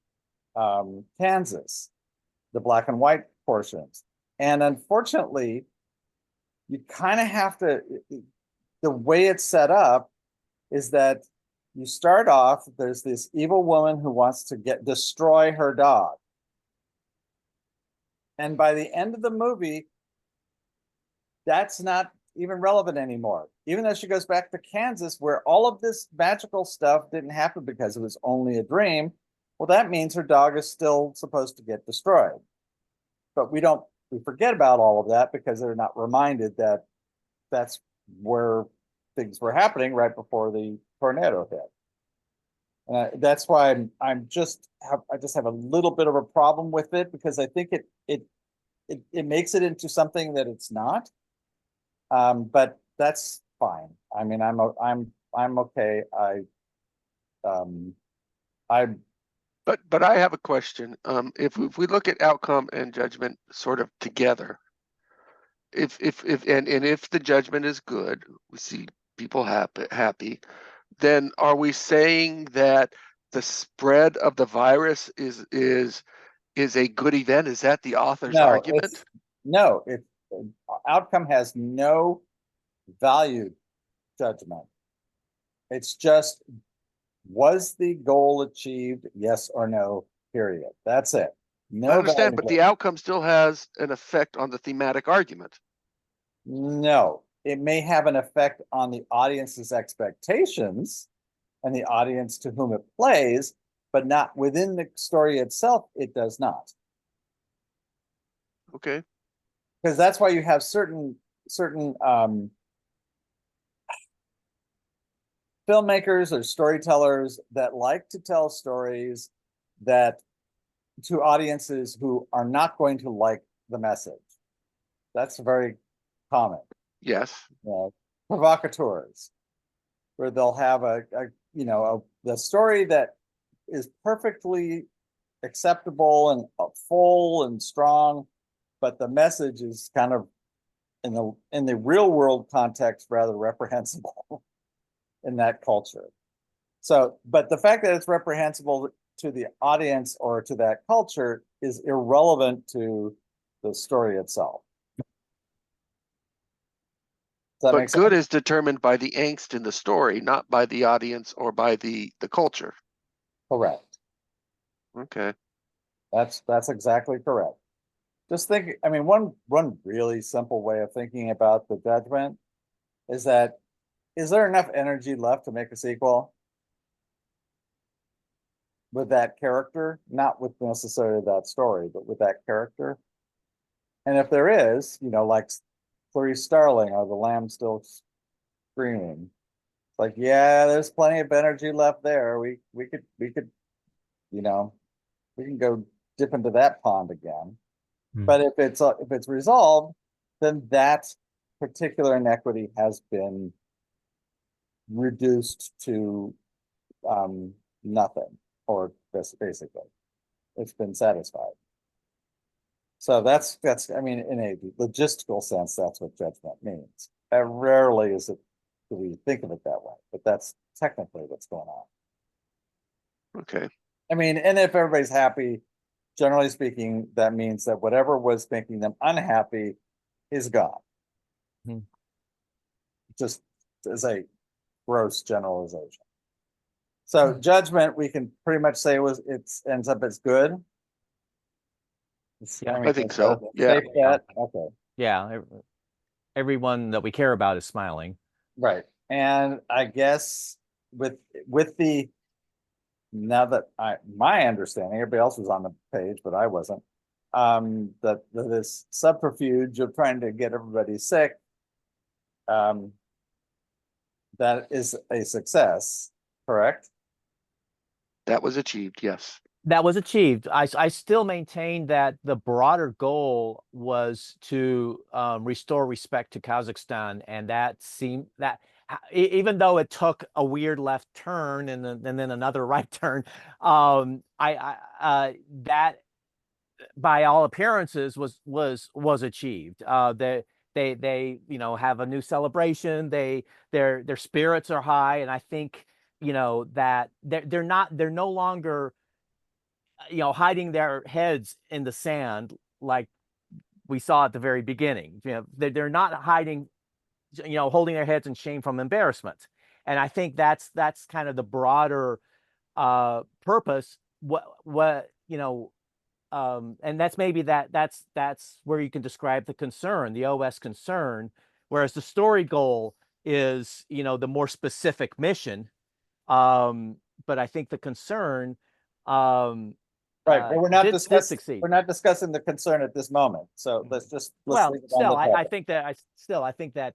Kansas, the black and white portions, and unfortunately, you kind of have to. The way it's set up is that you start off, there's this evil woman who wants to destroy her dog. And by the end of the movie, that's not even relevant anymore. Even though she goes back to Kansas, where all of this magical stuff didn't happen because it was only a dream. Well, that means her dog is still supposed to get destroyed. But we forget about all of that because they're not reminded that that's where things were happening right before the tornado hit. That's why I just have a little bit of a problem with it, because I think it makes it into something that it's not. But that's fine. I mean, I'm okay. But I have a question. If we look at outcome and judgment sort of together, if the judgment is good, we see people happy, then are we saying that the spread of the virus is a good event? Is that the author's argument? No, outcome has no value judgment. It's just, was the goal achieved? Yes or no, period. That's it. No, I understand, value but the outcome still has an effect on the thematic argument. No, it may have an effect on the audience's expectations and the audience to whom it plays, but not within the story itself. It does not. Okay. Because that's why you have certain filmmakers or storytellers that like to tell stories that to audiences who are not going to like the message. That's very common. Yes. Provocateurs, where they'll have the story that is perfectly acceptable and full and strong, but the message is kind of in the real world context rather reprehensible in that culture. So, but the fact that it's reprehensible to the audience or to that culture is irrelevant to the story itself. But good is determined by the angst in the story, not by the audience or by the culture. Correct. Okay. That's exactly correct. Just think, I mean, one really simple way of thinking about the judgment is that, is there enough energy left to make a sequel with that character? Not with necessarily that story, but with that character. And if there is, like Clarice Starling or The Lamb Still Screaming, it's like, yeah, there's plenty of energy left there. We could, we can go dip into that pond again. But if it's resolved, then that particular inequity has been reduced to nothing, or basically, it's been satisfied. So that's I mean, in a logistical sense, that's what judgment means. Rarely do we think of it that way, but that's technically what's going on. Okay. I mean, and if everybody's happy, generally speaking, that means that whatever was making them unhappy is gone. Just as a gross generalization. So judgment, we can pretty much say ends up as good. Yeah, I think so. Yeah. Okay. Yeah. Everyone that we care about is smiling. Right. And I guess with the, now that my understanding, everybody else was on the page, but I wasn't, that this subterfuge of trying to get everybody sick, that is a success, correct? That was achieved, yes. That was achieved. I still maintain that the broader goal was to restore respect to Kazakhstan, and that seemed that even though it took a weird left turn and then another right turn, that by all appearances was achieved. They have a new celebration. Their spirits are high, and I think that they're no longer hiding their heads in the sand like we saw at the very beginning. They're not hiding, holding their heads in shame from embarrassment. And I think that's kind of the broader purpose. And that's maybe that's where you can describe the concern, the OS concern, whereas the story goal is, you know, the more specific mission. But I think the concern, Right, but we're not did discussing, succeed. we're not discussing the concern at this moment, so let's just, let's Well, leave it on still, the I topic. think that I think that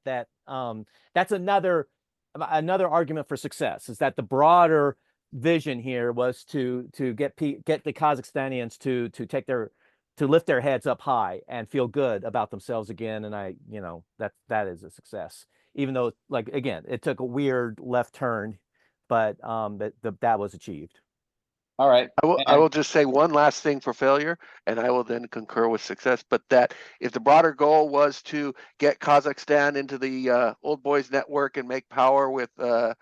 that's another argument for success, is that the broader vision here was to get the Kazakhstanians to lift their heads up high and feel good about themselves again. And you know, that is a success, even though, like, again, it took a weird left turn, but that was achieved. All right, I will just say one last thing for failure, and I will then concur with success. But that if the broader goal was to get Kazakhstan into the old boys network and make power with the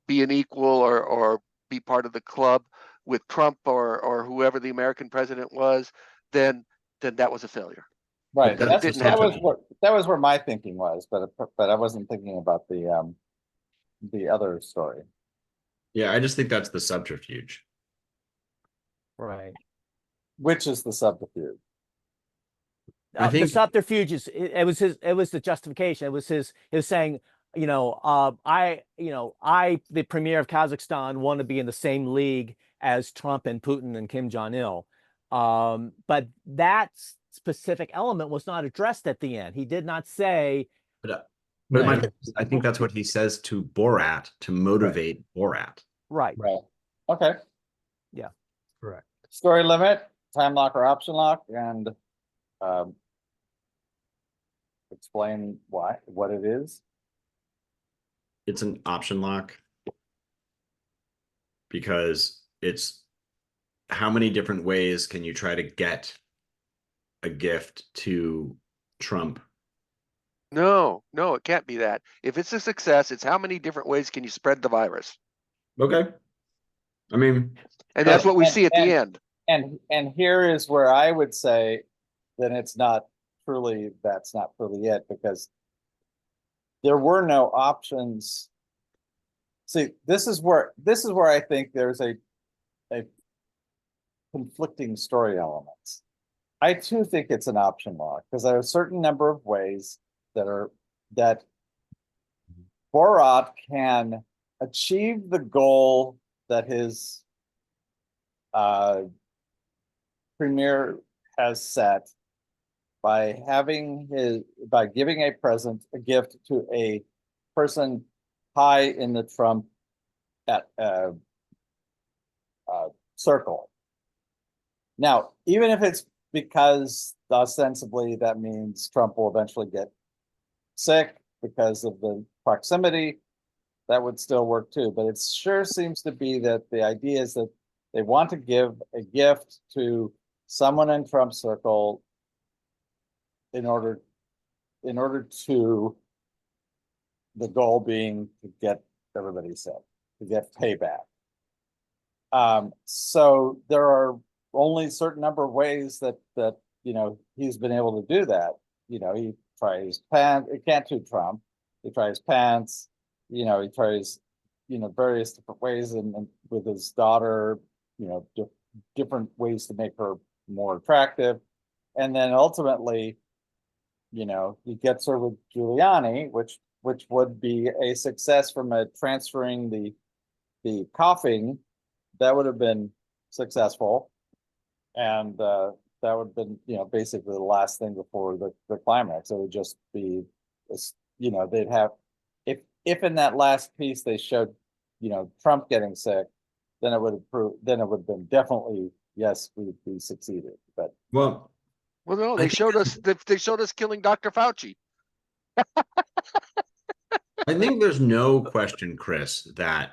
be an equal or be part of the club with Trump or whoever the American president was, then that was a failure. right, But that that's that was essentially- where my thinking was, but I wasn't thinking about the other story. Yeah, I just think that's the subterfuge. Right. Which is the subterfuge. I The think- subterfuge is, it was the justification. It was saying, you know, I, the premier of Kazakhstan, want to be in the same league as Trump and Putin and Kim Jong-il. But that specific element was not addressed at the end. He did not say, But Right. I think that's what he says to Borat to motivate Borat. right. Right. Okay. Correct. Story limit, time lock or option lock, and explain what it is. It's an option lock because it's how many different ways can you try to get a gift to Trump? No, it can't be that. If it's a success, it's how many different ways can you spread the virus? Okay. I mean, And that's what we And- see at the and- end. And here is where I would say, then that's not truly it, because there were no options. See, this is where I think there's a conflicting story elements. I too think it's an option lock, because there are a certain number of ways that Borat can achieve the goal that his premier has set by giving a gift to a person high in the Trump circle. Now, even if it's because ostensibly that means Trump will eventually get sick because of the proximity, that would still work too. But it sure seems to be that the idea is that they want to give a gift to someone in Trump's circle in order to the goal being to get everybody sick, to get payback. So there are only a certain number of ways that you know he's been able to do that. You know, he tries pants. It can't do Trump. He tries pants. You know, he tries various different ways, and with his daughter, you know, different ways to make her more attractive, and then ultimately, you know, he gets her with Giuliani, which would be a success from transferring the coughing. That would have been successful, and that would have been, you know, basically the last thing before the climax. It would just be, you know, they'd have, if in that last piece they showed, you know, Trump getting sick, then it would have been definitely, yes, we succeeded. But well, No, they showed us killing Dr. Fauci. I think there's no question, Chris, that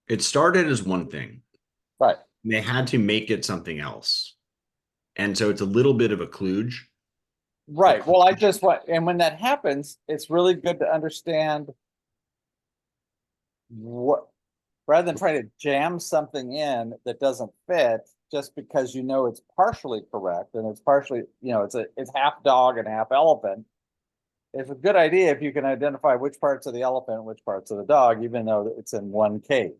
it started as one thing. right. And they had to make it something else. And so it's a little bit of a kludge. Right. Well, and when that happens, it's really good to understand what, rather than trying to jam something in that doesn't fit just because you know it's partially correct and it's partially, you know, it's half dog and half elephant. It's a good idea if you can identify which parts of the elephant, which parts of the dog, even though it's in one cage.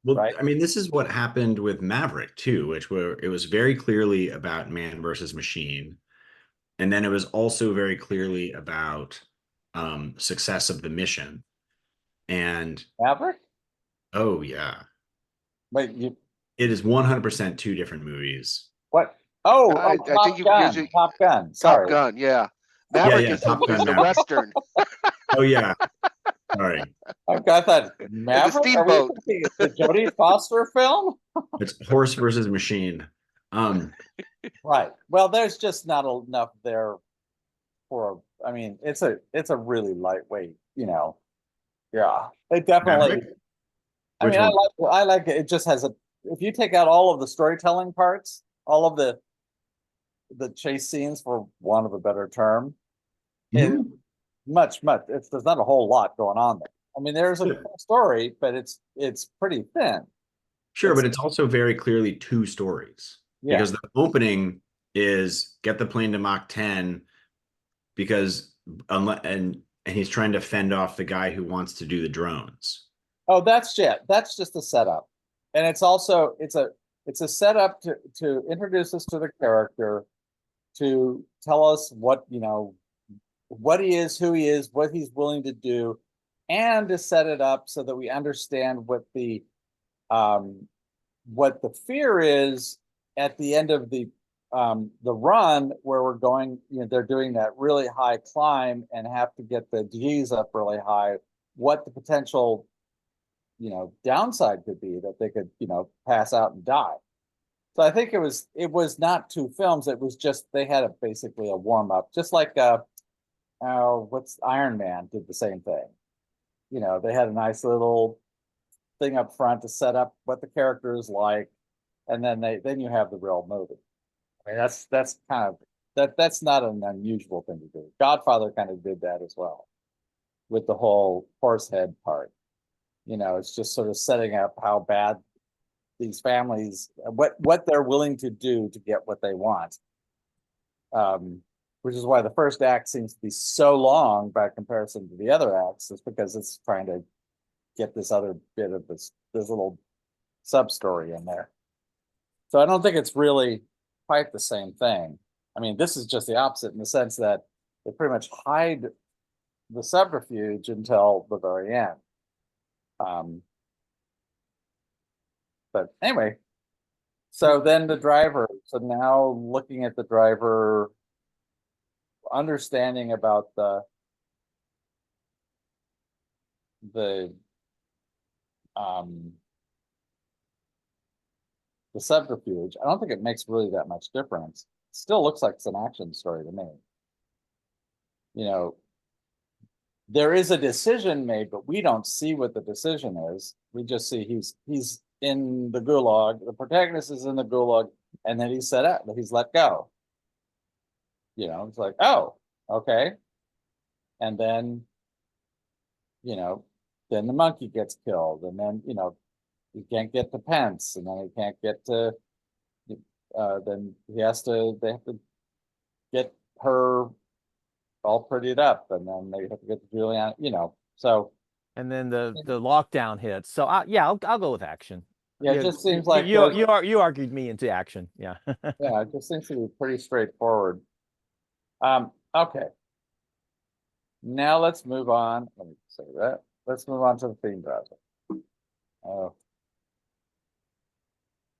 Well, Right. I mean, this is what happened with Maverick too, it was very clearly about man versus machine. And then it was also very clearly about success of the mission. And Maverick? oh yeah, Wait, you, it is 100% two different movies. what? Oh, I Top think you Gun, usually Top Gun, Top sorry. Gun, yeah. Yeah, Maverick yeah, is Top Gun the Maverick. Western. Oh yeah, sorry, I thought, Maverick, are we steamboat. thinking it's the Jodie Foster film? it's horse versus machine. Right, well, there's just not enough there for, I mean, it's a really lightweight, you know. Yeah, it definitely, Maverick? I Which mean, one? I like it, it just has a, if you take out all of the storytelling parts, all of the chase scenes, for want of a better term, it Mhm. much, there's not a whole lot going on there. I mean, there's a Yeah. story, but it's pretty thin. Sure, It's- but it's also very clearly two stories Yeah, because the opening is get the plane to Mach 10 because unless and he's trying to fend off the guy who wants to do the drones. oh, that's just a setup. And it's also, it's a setup to introduce us to the character, to tell us what, you know, what he is, who he is, what he's willing to do, and to set it up so that we understand what the fear is at the end of the run, where we're going, you know, they're doing that really high climb and have to get the G's up really high, what the potential, you know, downside could be, that they could, you know, pass out and die. So I think it was not two films, it was just, they had basically a warm up, just like what's Iron Man did the same thing. You know, they had a nice little thing up front to set up what the character is like, and then you have the real movie. I mean, that's kind of that's not an unusual thing to do. Godfather kind of did that as well, with the whole horse head part. You know, it's just sort of setting up how bad these families, what they're willing to do to get what they want. Which is why the first act seems to be so long by comparison to the other acts, is because it's trying to get this other bit of this little sub story in there. So I don't think it's really quite the same thing. I mean, this is just the opposite in the sense that they pretty much hide the subterfuge until the very end. But anyway, so then the driver, so now looking at the driver, understanding about the subterfuge, I don't think it makes really that much difference. It still looks like it's an action story to me. You know, there is a decision made, but we don't see what the decision is. We just see he's in the gulag, the protagonist is in the gulag, and then he's set up, he's let go. You know, it's like, oh, okay. And then, you know, then the monkey gets killed, and then, you know, he can't get to Pence, and then he can't get to, then they have to get her all prettied up, and then they have to get to Juliana, you know, so. And then the lockdown hits. So yeah, I'll go with action. Yeah, it just seems like you argued me into action. Yeah. yeah, it just seems to be pretty straightforward. Okay. Now let's move on. Let me say that. Let's move on to the theme browser. Oh.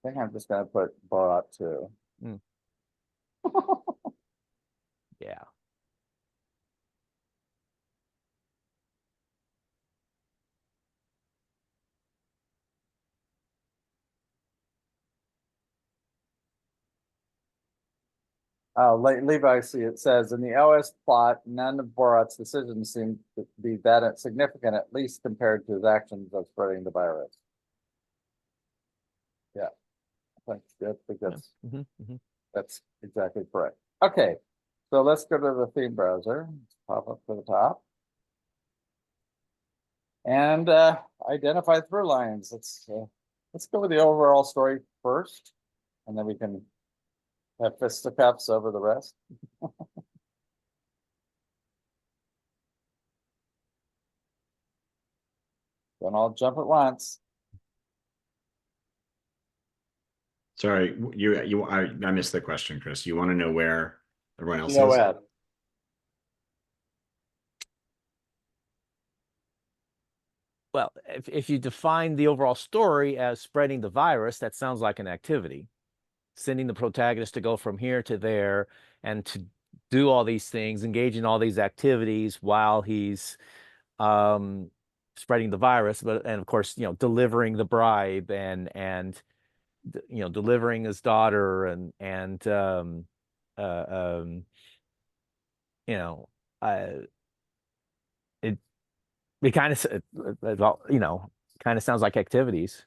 I think I'm just gonna put Borat 2. Yeah. Levi, see, it says in the OS plot, none of Borat's decisions seem to be that significant, at least compared to his actions of spreading the virus. Yeah, I think that's that's exactly correct. Okay, so let's go to the theme browser. Let's pop up to the top and identify through lines. Let's go with the overall story first, and then we can have fisticuffs over the rest. Don't all jump at once. Sorry, I missed the question, Chris. You want to know where Everyone else No is. Ed. Well, if you define the overall story as spreading the virus, that sounds like an activity. Sending the protagonist to go from here to there and to do all these things, engage in all these activities while he's spreading the virus, and of course, delivering the bribe and delivering his daughter and you know, it kind of kind of sounds like activities.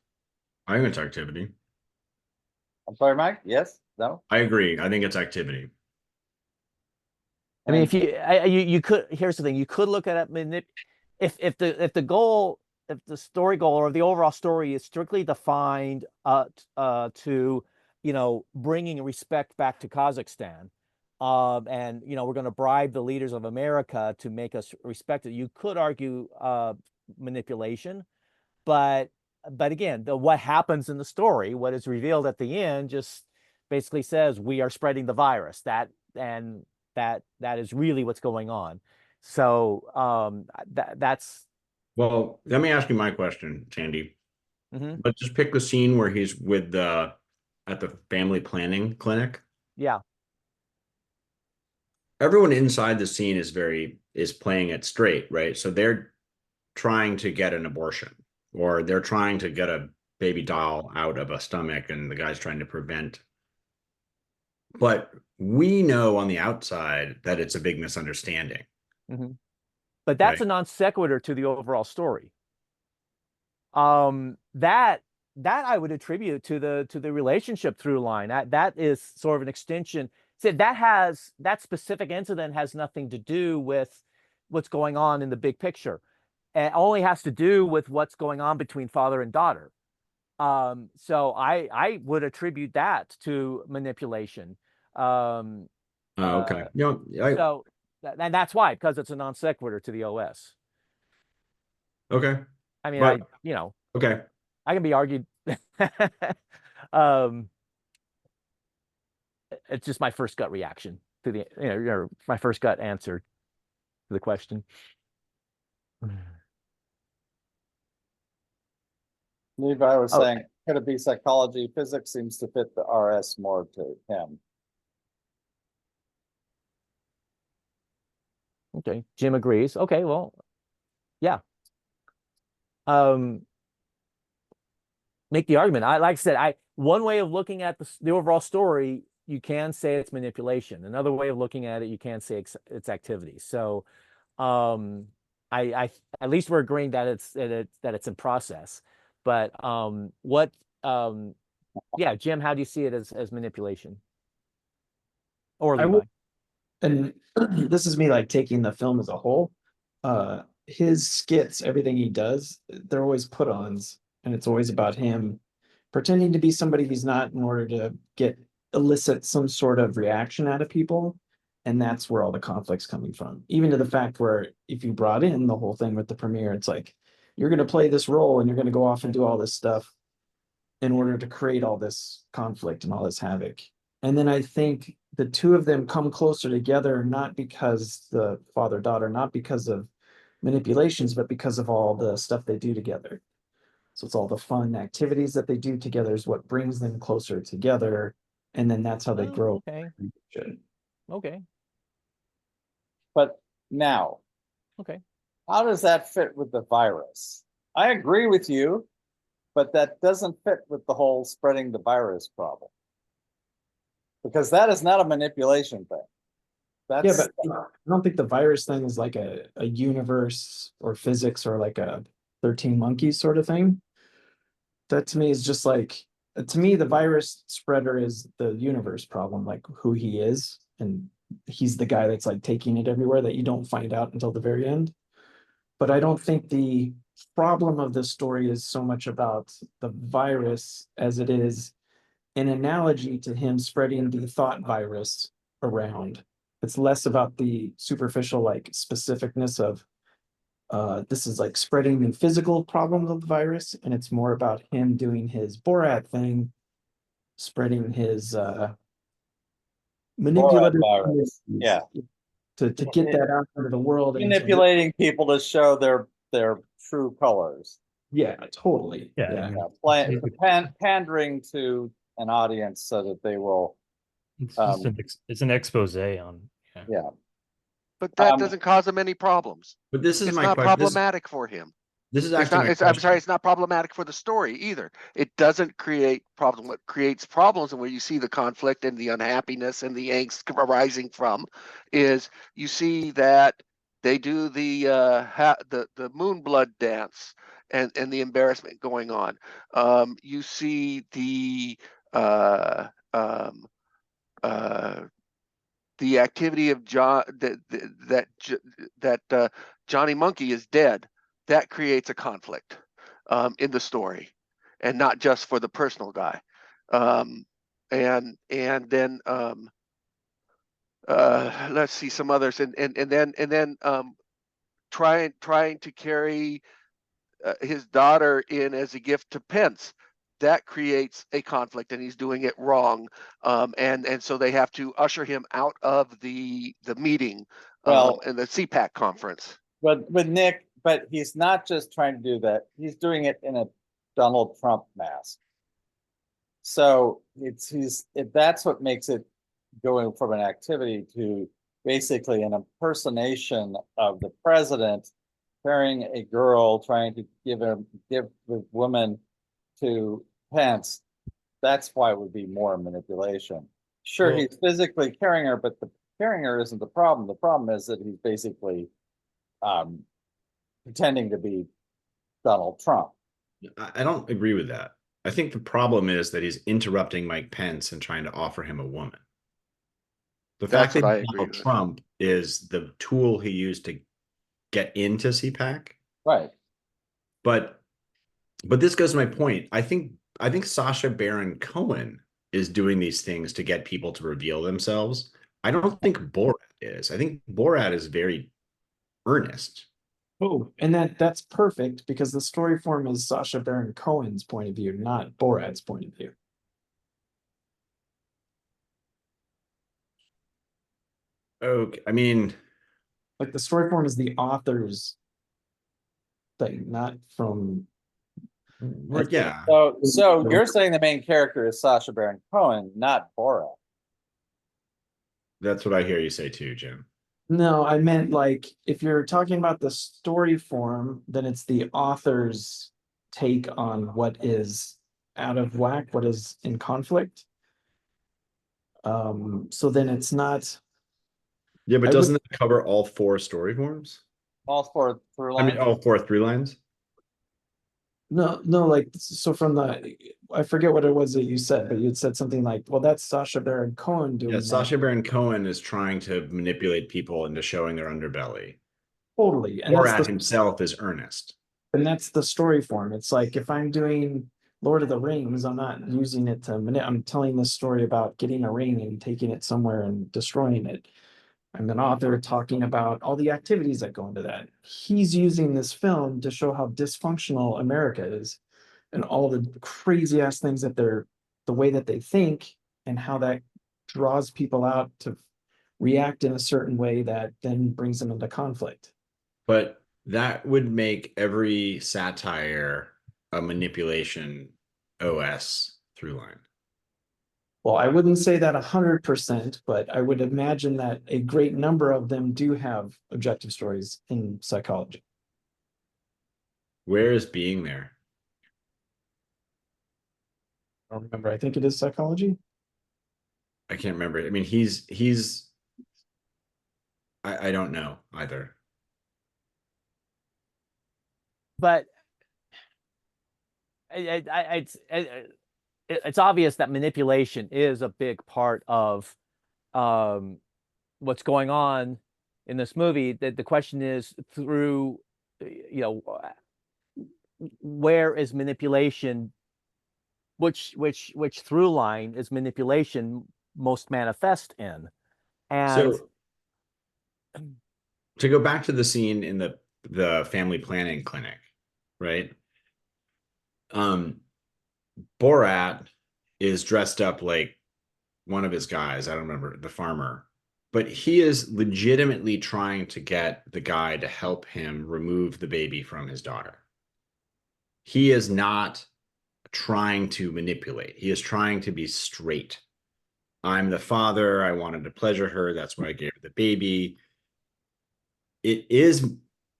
I think it's activity. I'm sorry, Mike? Yes? No? I agree. I think it's activity. I mean, And if you could, here's the thing, you could look at it, if the goal, if the story goal or the overall story is strictly defined to bringing respect back to Kazakhstan, and we're going to bribe the leaders of America to make us respect it, you could argue manipulation, but again, what happens in the story, what is revealed at the end, just basically says we are spreading the virus. That is really what's going on. So that's. Well, let me ask you my question, Sandy. Mhm. Let's just pick the scene where he's with at the family planning clinic. Yeah. Everyone inside the scene is playing it straight, right? So they're trying to get an abortion, or they're trying to get a baby doll out of a stomach, and the guy's trying to prevent. But we know on the outside that it's a big misunderstanding. Mhm. But that's Right. a non sequitur to the overall story. That I would attribute to the relationship through line. That is sort of an extension. So that specific incident has nothing to do with what's going on in the big picture. It only has to do with what's going on between father and daughter. So I would attribute that to manipulation. Okay. So and that's why, because it's a non sequitur to the OS. Okay. I mean, But okay. I can be argued. um, it's just my first gut reaction to the, my first gut answer to the question. Levi was Oh. saying, could it be psychology? Physics seems to fit the RS more to him. Okay, Jim agrees. Okay, well, yeah. Make the argument. Like I said, one way of looking at the overall story, you can say it's manipulation. Another way of looking at it, you can say it's activity. So, I at least we're agreeing that it's in process. But yeah, Jim, how do you see it as manipulation? Or Levi? And this is me like taking the film as a whole. His skits, everything he does, they're always put-ons, and it's always about him pretending to be somebody he's not in order to elicit some sort of reaction out of people. And that's where all the conflict's coming from. Even to the fact where if you brought in the whole thing with the premiere, it's like you're going to play this role and you're going to go off and do all this stuff in order to create all this conflict and all this havoc. And then I think the two of them come closer together, not because the father-daughter, not because of manipulations, but because of all the stuff they do together. So it's all the fun activities that they do together is what brings them closer together. And then that's how they grow. Okay. Okay. But now, Okay. how does that fit with the virus? I agree with you, but that doesn't fit with the whole spreading the virus problem. Because that is not a manipulation thing. Yeah, but I don't think the virus thing is like a universe or physics or like a 13 Monkeys sort of thing. That to me is just like, to me, the virus spreader is the universe problem, like who he is. And he's the guy that's like taking it everywhere that you don't find out until the very end. But I don't think the problem of this story is so much about the virus as it is an analogy to him spreading the thought virus around. It's less about the superficial like specificness of this is like spreading the physical problems of the virus, and it's more about him doing his Borat thing, spreading his manipulative virus, communities yeah. to get that out into the world and to- Manipulating people to show their true colors. yeah, totally. Yeah, I Yeah. mean, Pandering to an audience so that they will, it's just it's an expose on. yeah. But that Um, doesn't cause him any problems. But this is It's my not question. problematic for him. This is It's actually not, my it's, I'm sorry, question. it's not problematic for the story either. It doesn't create problem. What creates problems and where you see the conflict and the unhappiness and the angst arising from is you see that they do the the moon blood dance and the embarrassment going on. You see the activity of John that Johnny Monkey is dead. That creates a conflict in the story, and not just for the personal guy. And then let's see some others, and then trying to carry his daughter in as a gift to Pence. That creates a conflict, and he's doing it wrong, and so they have to usher him out of the meeting, Well- in the CPAC conference. but with Nick, but he's not just trying to do that. He's doing it in a Donald Trump mask. So if that's what makes it going from an activity to basically an impersonation of the president, carrying a girl, trying to give the woman to Pence, that's why it would be more manipulation. Sure, Well- he's physically carrying her, but the carrying her isn't the problem. The problem is that he's basically pretending to be Donald Trump. I don't agree with that. I think the problem is that he's interrupting Mike Pence and trying to offer him a woman. The fact That's what I that agree Donald with. Trump is the tool he used to get into CPAC. Right. But this goes to my point. I think Sacha Baron Cohen is doing these things to get people to reveal themselves. I don't think Borat is. I think Borat is very earnest. Oh, and that's perfect because the story form is Sacha Baron Cohen's point of view, not Borat's point of view. Okay, I mean, Like the story form is the author's thing, not from. yeah. So you're saying the main character is Sacha Baron Cohen, not Borat. That's what I hear you say too, Jim. No, I meant like if you're talking about the story form, then it's the author's take on what is out of whack, what is in conflict. So then it's not. Yeah, but I doesn't would- that cover all four story forms? All four through I mean, lines. all 4 through lines. No, like so from the I forget what it was that you said, but you had said something like, well, that's Sacha Baron Cohen doing Yeah, that. Sacha Baron Cohen is trying to manipulate people into showing their underbelly. Totally. And Borat himself is earnest. that's the story form. It's like if I'm doing Lord of the Rings, I'm not using it to I'm telling this story about getting a ring and taking it somewhere and destroying it. I'm an author talking about all the activities that go into that. He's using this film to show how dysfunctional America is and all the crazy ass things that the way that they think and how that draws people out to react in a certain way that then brings them into conflict. But that would make every satire a manipulation OS through line. Well, I wouldn't say that 100%, but I would imagine that a great number of them do have objective stories in psychology. Where is being there? I don't remember. I think it is psychology. I can't remember. I mean, I don't know either. But it's obvious that manipulation is a big part of what's going on in this movie. That the question is through, where is manipulation? Which through line is manipulation most manifest in? And So to go back to the scene in the family planning clinic, right? Borat is dressed up like one of his guys, I don't remember, the farmer, but he is legitimately trying to get the guy to help him remove the baby from his daughter. He is not trying to manipulate. He is trying to be straight. I'm the father. I wanted to pleasure her. That's why I gave her the baby. It is,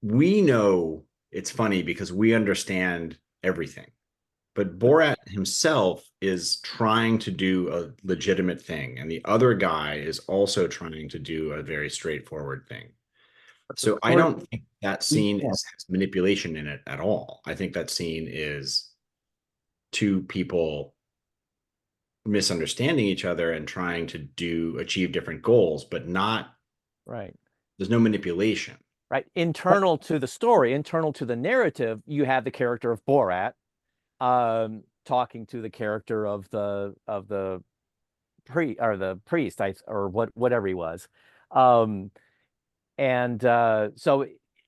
we know it's funny because we understand everything. But Borat himself is trying to do a legitimate thing, and the other guy is also trying to do a very straightforward thing. So I don't think that scene has manipulation in it at all. I think that scene is two people misunderstanding each other and trying to achieve different goals, but not, Right. there's no manipulation. Right. Internal to the story, internal to the narrative, you have the character of Borat talking to the character of the priest, or whatever he was. So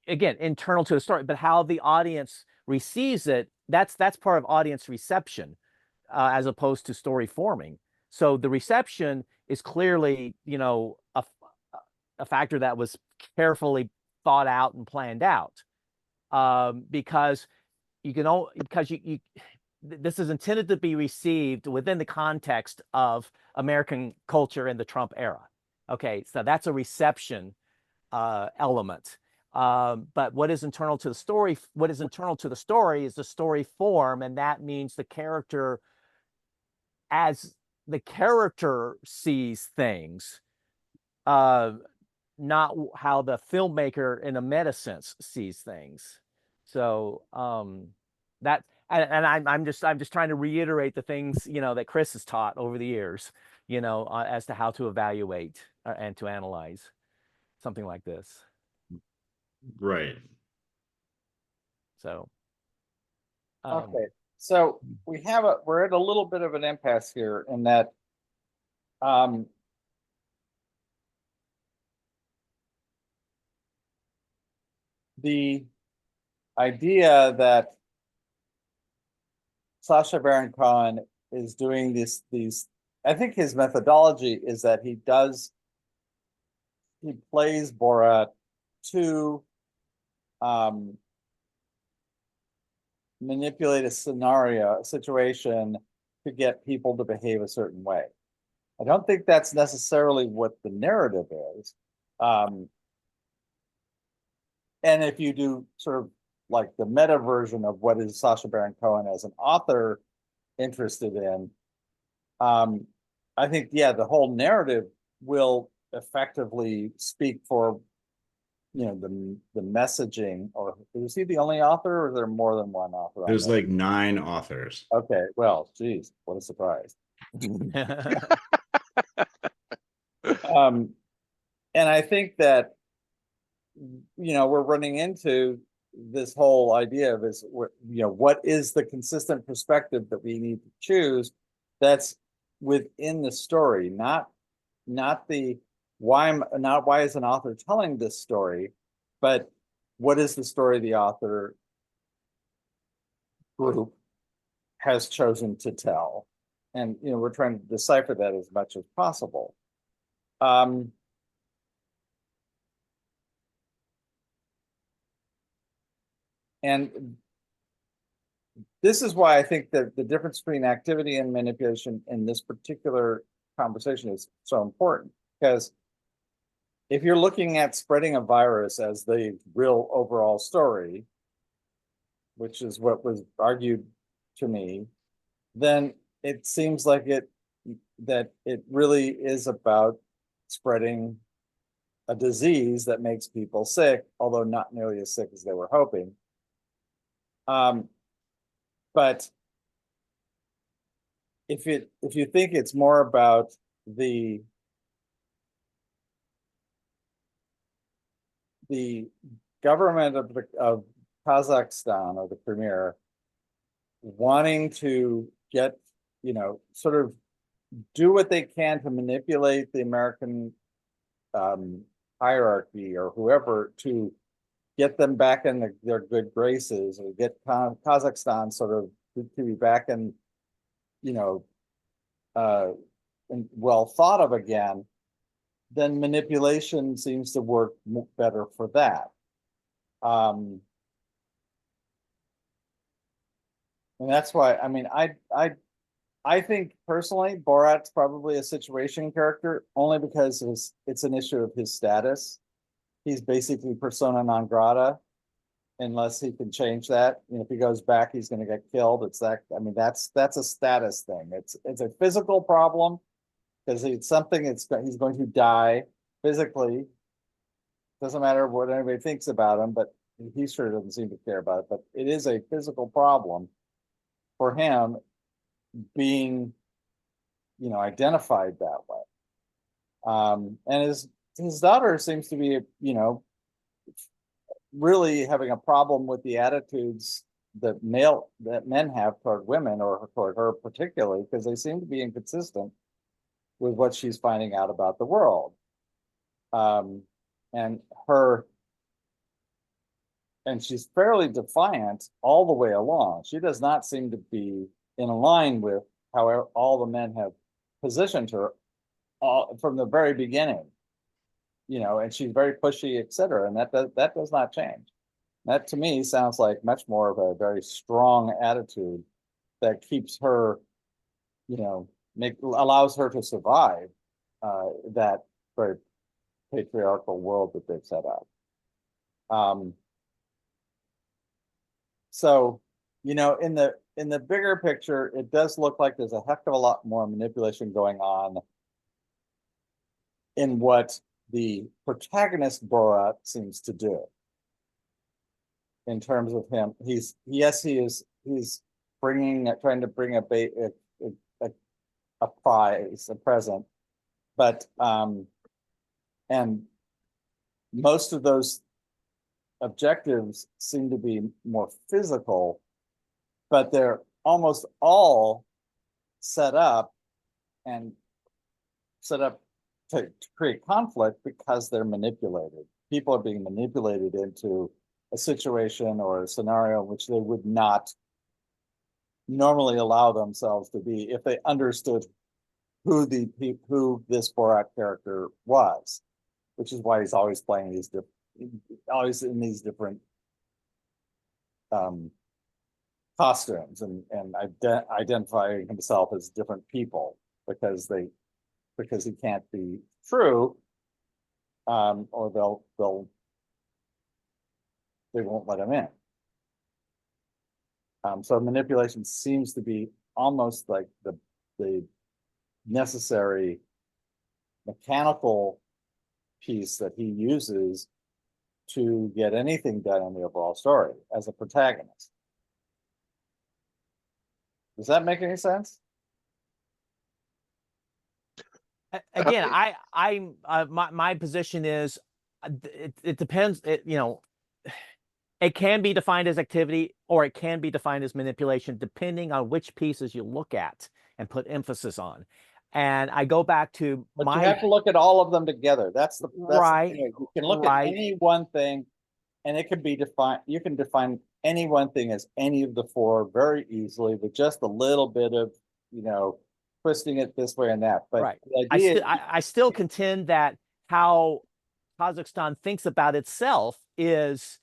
again, internal to the story, but how the audience receives it, that's part of audience reception, as opposed to story forming. So the reception is clearly, a factor that was carefully thought out and planned out, because this is intended to be received within the context of American culture in the Trump era. Okay, so that's a reception element. But what is internal to the story? What is internal to the story is the story form, and that means the character, as the character sees things, not how the filmmaker in a meta sense sees things. So that, and I'm just trying to reiterate the things that Chris has taught over the years, as to how to evaluate and to analyze something like this. Right. So Okay, so we're at a little bit of an impasse here in that the idea that Sacha Baron Cohen is doing these, I think his methodology is that he plays Borat to manipulate a situation to get people to behave a certain way. I don't think that's necessarily what the narrative is. And if you do sort of like the meta version of what is Sacha Baron Cohen as an author interested in, I think, yeah, the whole narrative will effectively speak for, the messaging. Or is he the only author, or is there more than one author? There's like 9 authors. Okay, well, geez, what a surprise. And I think that, we're running into this whole idea of what is the consistent perspective that we need to choose that's within the story, not why is an author telling this story, but what is the story the author group has chosen to tell. And we're trying to decipher that as much as possible. And this is why I think that the difference between activity and manipulation in this particular conversation is so important. Because if you're looking at spreading a virus as the real overall story, which is what was argued to me, then it seems like that it really is about spreading a disease that makes people sick, although not nearly as sick as they were hoping. But if you think it's more about the government of Kazakhstan, or the premier, wanting to get, sort of do what they can to manipulate the American hierarchy or whoever to get them back in their good graces, or get Kazakhstan sort of to be back in, well thought of again, then manipulation seems to work better for that. And that's why, I mean, I think personally, Borat's probably a situation character only because it's an issue of his status. He's basically persona non grata unless he can change that. You know, if he goes back, he's going to get killed. It's that, I mean, that's a status thing. It's a physical problem because it's something he's going to die physically. Doesn't matter what anybody thinks about him, but he sure doesn't seem to care about it. But it is a physical problem for him being, you know, identified that way. And his daughter seems to be, you know, really having a problem with the attitudes that men have toward women or toward her particularly, because they seem to be inconsistent with what she's finding out about the world. And she's fairly defiant all the way along. She does not seem to be in line with how all the men have positioned her from the very beginning. You know, and she's very pushy, etc. And that does not change. That to me sounds like much more of a very strong attitude that keeps her, you know, allows her to survive that very patriarchal world that they've set up. So, you know, in the bigger picture, it does look like there's a heck of a lot more manipulation going on in what the protagonist Borat seems to do. In terms of him, he's trying to bring a prize, a present, but and most of those objectives seem to be more physical, but they're almost all set up to create conflict because they're manipulated. People are being manipulated into a situation or a scenario which they would not normally allow themselves to be if they understood who this Borat character was, which is why he's always playing always in these different costumes and identifying himself as different people because he can't be true, or they won't let him in. So manipulation seems to be almost like the necessary mechanical piece that he uses to get anything done in the overall story as a protagonist. Does that make any sense? Again, my position is it depends. You know, it can be defined as activity or it can be defined as manipulation, depending on which pieces you look at and put emphasis on. And I go back to but you have to look at all of them together. That's right. You can look at any one thing, and it can be defined. You can define any one thing as any of the four very easily with just a little bit of, you know, twisting it this way and that. But the idea I still contend that how Kazakhstan thinks about itself is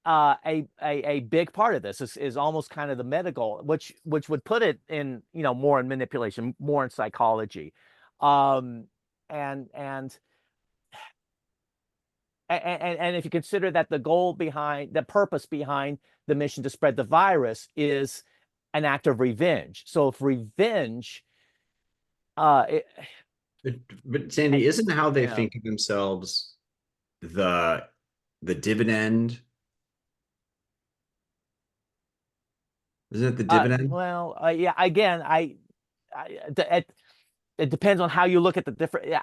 a big part of this. Is almost kind of the meta goal, which would put it in, you know, more in manipulation, more in psychology, and if you consider that the purpose behind the mission to spread the virus is an act of revenge. So if revenge, but Sandy, isn't how they think of themselves the dividend? Isn't it the dividend? Yeah. Again, it depends on how you look at the different.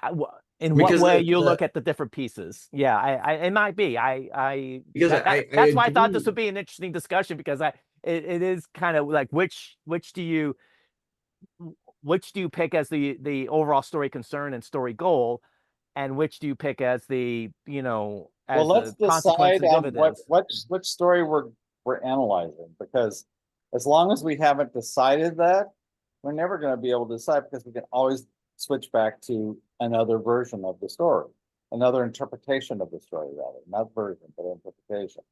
In what way you look at the different pieces. Yeah, it might be. That's why I thought this would be an interesting discussion, because it is kind of like which do you pick as the overall story concern and story goal, and which do you pick as the, you know, as well, let's decide on which story we're analyzing, because as long as we haven't decided that, we're never going to be able to decide, because we can always switch back to another version of the story, another interpretation of the story, rather, not version, but interpretation.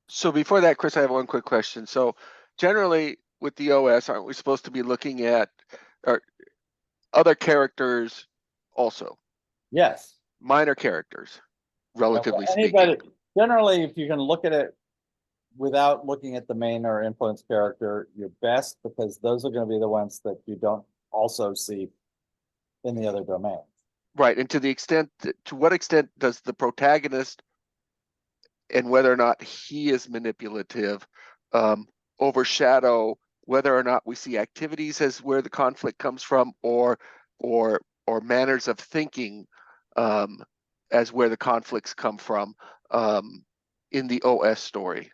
So before that, Chris, I have one quick question. So generally with the OS, aren't we supposed to be looking at other characters also? Yes. Minor characters, relatively Anybody, speaking. generally, if you can look at it without looking at the main or influence character, you're best, because those are going to be the ones that you don't also see in the other domains. Right, and to the extent to what extent does the protagonist and whether or not he is manipulative overshadow whether or not we see activities as where the conflict comes from, or manners of thinking as where the conflicts come from in the OS story?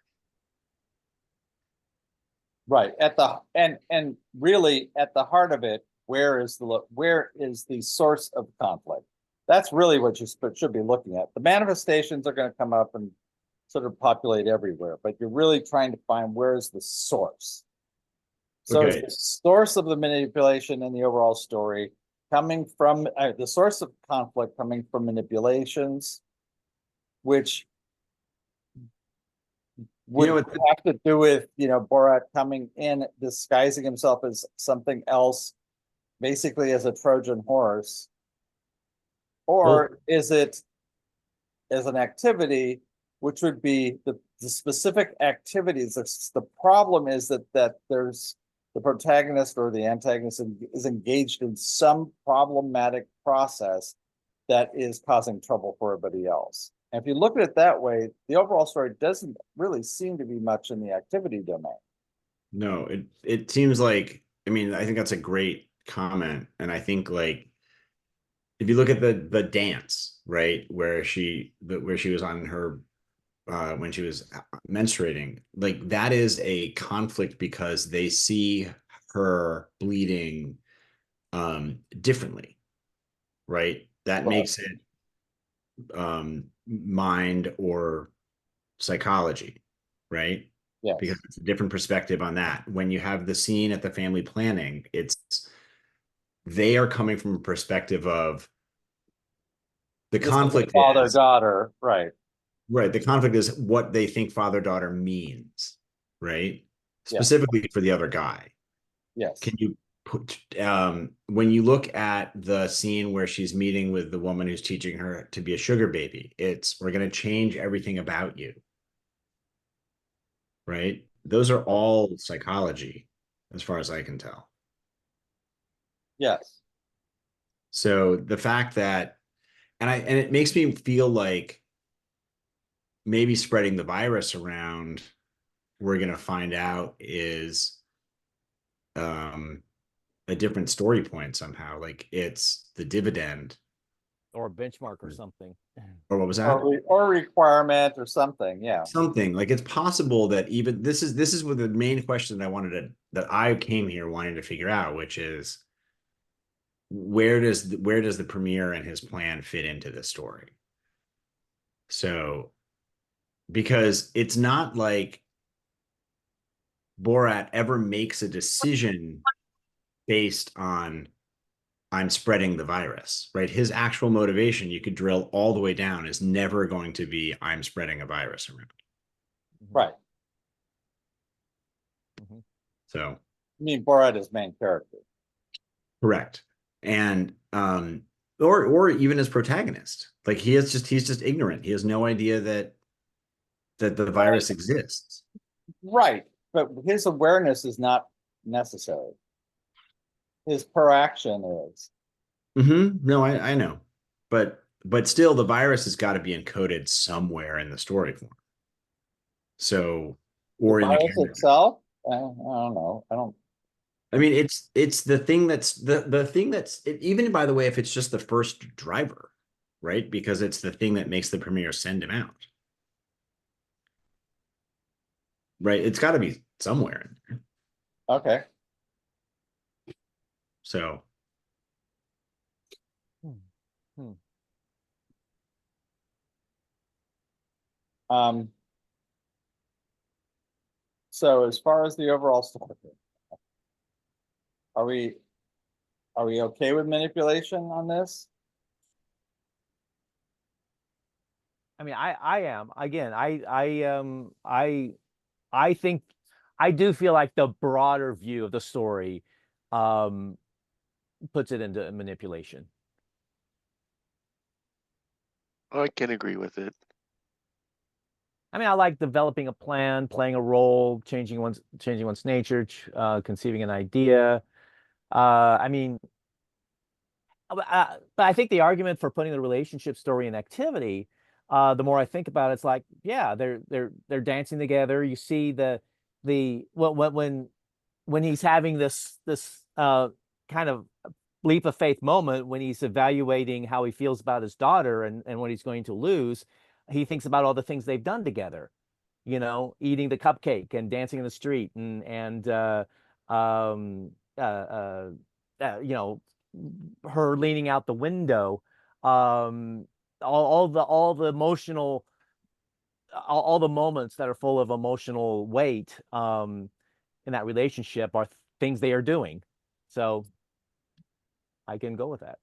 Right, at the and really at the heart of it, where is the source of conflict? That's really what you should be looking at. The manifestations are going to come up and sort of populate everywhere, but you're really trying to find where is the source. So is Okay. the source of the manipulation in the overall story coming from the source of conflict coming from manipulations, which would have to do with, Borat coming in, disguising himself as something else, basically as a Trojan horse? Or is it as an activity, which would be the specific activities? The problem is that there's the protagonist or the antagonist is engaged in some problematic process that is causing trouble for everybody else. And if you look at it that way, the overall story doesn't really seem to be much in the activity domain. No, it seems like, I mean, I think that's a great comment. And I think, like, if you look at the dance, right, where she was on her when she was menstruating, like, that is a conflict because they see her bleeding differently, right? That makes it mind or psychology, right? Yes. Because it's a different perspective on that. When you have the scene at the family planning, they are coming from a perspective of the conflict father-daughter, right? Right. The conflict is what they think father-daughter means, right? Yeah. Specifically for the other guy. Yes. Can you put when you look at the scene where she's meeting with the woman who's teaching her to be a sugar baby, we're going to change everything about you. Right? Those are all psychology, as far as I can tell. Yes. So the fact that, and it makes me feel like maybe spreading the virus around, we're going to find out is a different story point somehow. Like, it's the dividend or a benchmark or something. or what was that? Or requirement or something. Yeah. Something like, it's possible that even this is what the main question that I came here wanting to figure out, which is where does the premier and his plan fit into this story? So, because it's not like Borat ever makes a decision based on I'm spreading the virus, right? His actual motivation, you could drill all the way down, is never going to be I'm spreading a virus around. Right. So, I mean, Borat is main character. correct. And or even as protagonist, like, he's just ignorant. He has no idea that the virus exists. Right. But his awareness is not necessary. His per action is. No, I know, but still, the virus has got to be encoded somewhere in the story form. So, or The in the virus canon itself? I don't know. I mean, it's the thing that's the thing that's even, by the way, if it's just the first driver, right? Because it's the thing that makes the premier send him out, right? It's got to be somewhere in there. Okay. So, So as far as the overall story, are we Are we okay with manipulation on this? I mean, I am. Again, I think I do feel like the broader view of the story puts it into manipulation. I can agree with it. I mean, I like developing a plan, playing a role, changing one's nature, conceiving an idea. I mean, but I think the argument for putting the relationship story in activity, the more I think about it, it's like, yeah, they're dancing together. You see when he's having this kind of leap of faith moment when he's evaluating how he feels about his daughter and what he's going to lose, he thinks about all the things they've done together, you know, eating the cupcake and dancing in the street and you know, her leaning out the window, all the emotional, all the moments that are full of emotional weight in that relationship are things they are doing. So I can go with that.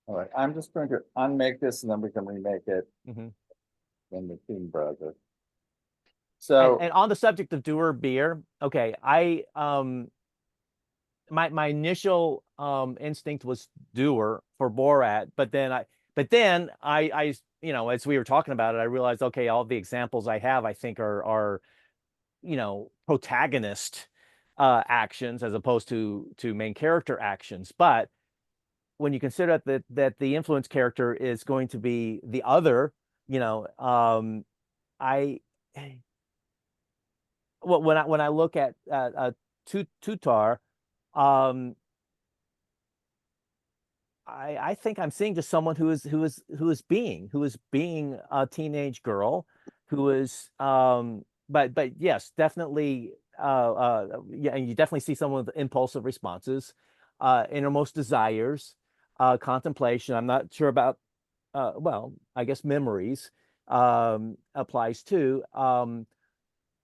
All right, I'm just going to unmake this and then we can remake it Mm-hmm. in the theme browser. So and on the subject of doer beer, okay, my initial instinct was doer for Borat, but then I you know, as we were talking about it, I realized, okay, all the examples I have, I think are you know, protagonist actions as opposed to main character actions. But when you consider that the influence character is going to be the other, you know, I when I look at Tutar, um, I think I'm seeing just someone who is being a teenage girl, who is but yes, definitely yeah, and you definitely see someone with impulsive responses, innermost desires, contemplation. I'm not sure about well, I guess memories applies too.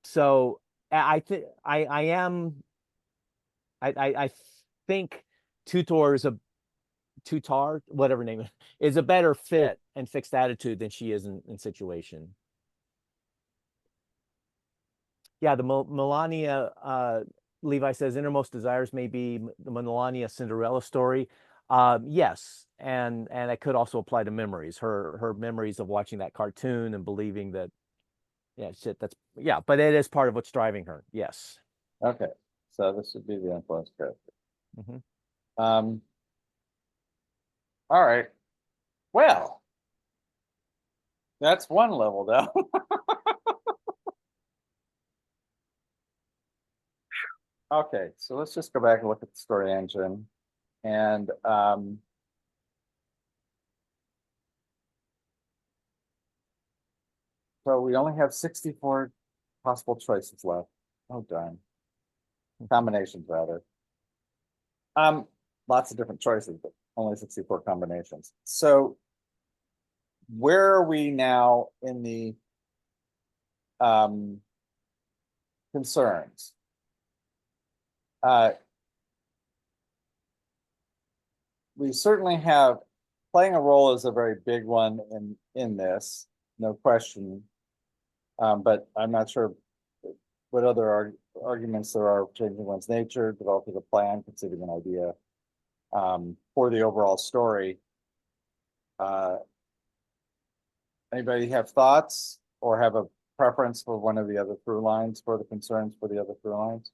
So I think I am I think Tutor is a Tutar, whatever name it is, a better fit and fixed attitude than she is in situation. Yeah, the Melania Levi says innermost desires may be the Melania Cinderella story. Yes, and it could also apply to memories. Her memories of watching that cartoon and believing that, yeah, shit, that's, yeah, but it is part of what's driving her. Yes. okay, so this would be the influence character. Mhm. All right. Well, that's one level down. Okay, so let's just go back and look at the story engine. And so we only have 64 possible choices left. Oh darn. Combinations rather. Lots of different choices, but only 64 combinations. So where are we now in the concerns? We certainly have playing a role is a very big one in this, no question. But I'm not sure what other arguments there are: changing one's nature, developing a plan, conceiving an idea for the overall story. Anybody have thoughts or have a preference for one of the other through lines, for the concerns for the other through lines?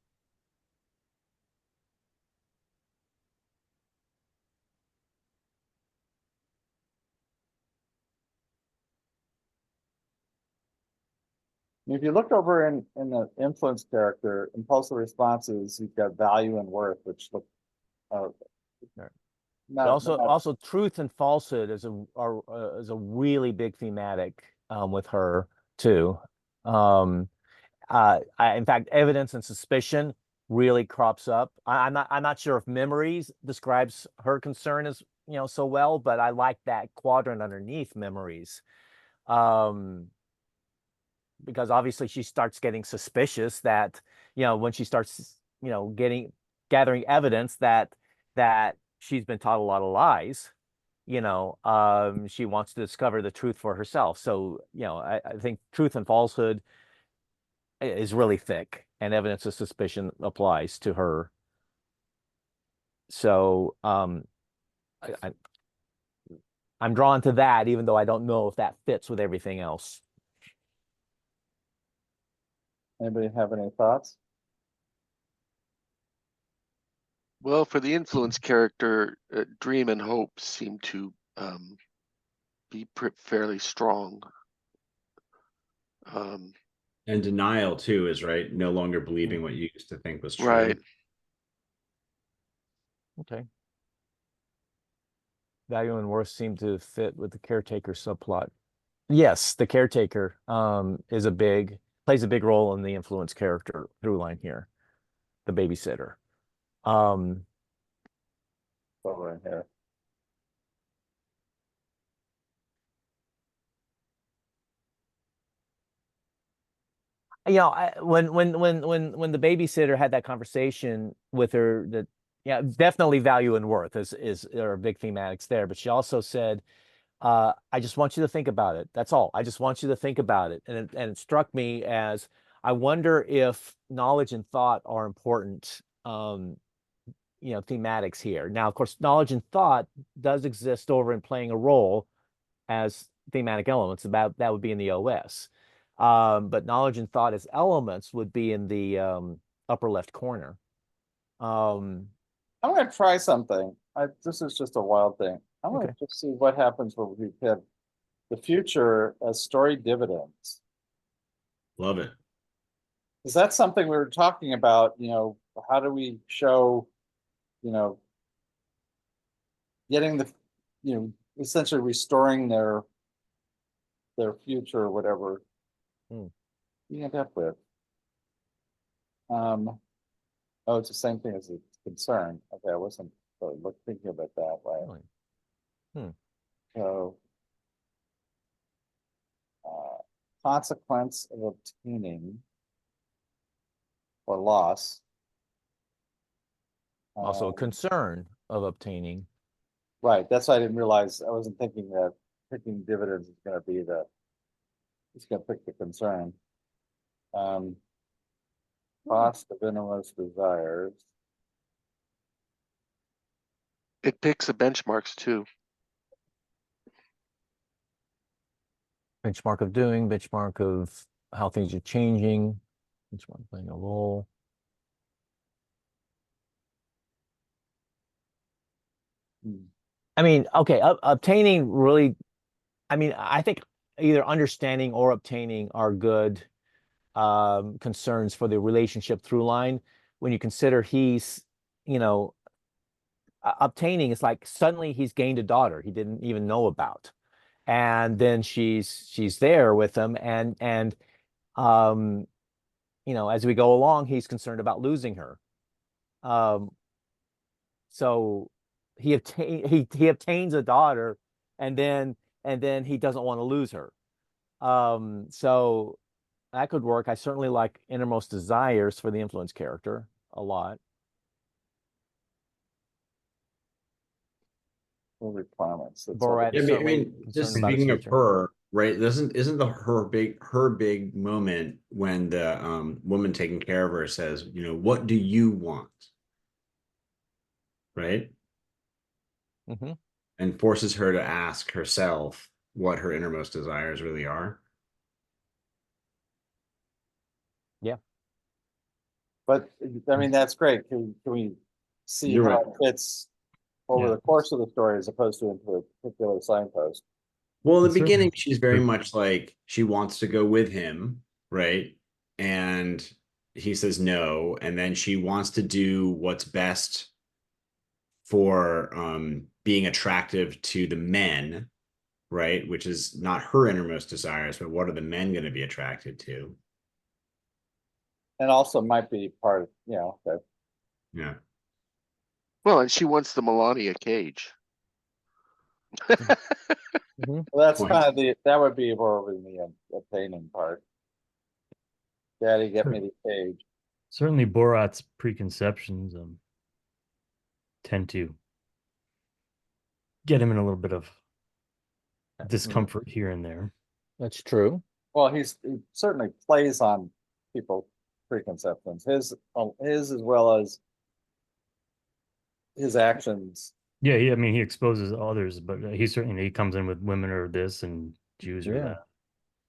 If you look over in the influence character, impulsive responses, you've got value and worth, which look Right. not, also truth and falsehood is a really big thematic with her too. In fact, evidence and suspicion really crops up. I'm not sure if memories describes her concern as, you know, so well, but I like that quadrant underneath memories. Because obviously she starts getting suspicious that, you know, when she starts, you know, gathering evidence that she's been taught a lot of lies. She wants to discover the truth for herself. So, I think truth and falsehood is really thick, and evidence of suspicion applies to her. So, I'm drawn to that, even though I don't know if that fits with everything else. Anybody have any thoughts? Well, for the influence character, dream and hope seem to be fairly strong. And denial too is right. No longer believing what you used to think was true. Right. Okay. Value and worth seem to fit with the caretaker subplot. Yes, the caretaker plays a big role in the influence character through line here, the babysitter. Over in here. When the babysitter had that conversation with her, that definitely value and worth are big thematics there. But she also said, I just want you to think about it. That's all. I just want you to think about it. And it struck me as, I wonder if knowledge and thought are important, thematics here. Now, of course, knowledge and thought does exist over in playing a role as thematic elements. That would be in the OS. But knowledge and thought as elements would be in the upper left corner. I'm going to try something. This is just a wild thing. I'm going to just see what happens when we have the future as story dividends. Love it. Is that something we were talking about? How do we show, getting essentially restoring their future or whatever you end up with. Oh, it's the same thing as a concern. Okay, I wasn't really thinking about that way. Really? So, consequence of obtaining or loss. Also a concern of obtaining. Right, that's why I didn't realize, I wasn't thinking that picking dividends is gonna be it's gonna pick the concern. Cost of innermost desires. It picks the benchmarks too. Benchmark of doing, benchmark of how things are changing, benchmark playing a role. I mean, okay, obtaining really, I think either understanding or obtaining are good concerns for the relationship through line. When you consider he's, obtaining is like suddenly he's gained a daughter he didn't even know about. And then she's there with him, and as we go along, he's concerned about losing her. So he obtains a daughter, and then he doesn't want to lose her. So that could work. I certainly like innermost desires for the influence character a lot. Requirements. Borat Yeah, is certainly just concerned about his speaking of future. her, right? Isn't her big moment when the woman taking care of her says, what do you want? Right? And forces her to ask herself what her innermost desires really are. Yeah. But that's great. Can we see You're how right. it fits over the course of the story as opposed to into a particular signpost? Well, in the Certainly. beginning, she's very much like she wants to go with him, right? And he says no, and then she wants to do what's best for being attractive to the men, right? Which is not her innermost desires, but what are the men going to be attracted to? And also might be part of, that. Yeah. Well, and she wants the Melania cage. Well, that's Point. kind of that would be more in the obtaining part. Daddy, get me the cage. Certainly Borat's preconceptions tend to get him in a little bit of discomfort here and there. That's true. Well, he certainly plays on people's preconceptions, his as well as his actions. Yeah, I mean, he exposes others, but he certainly he comes in with women or this and Jews or Yeah. that.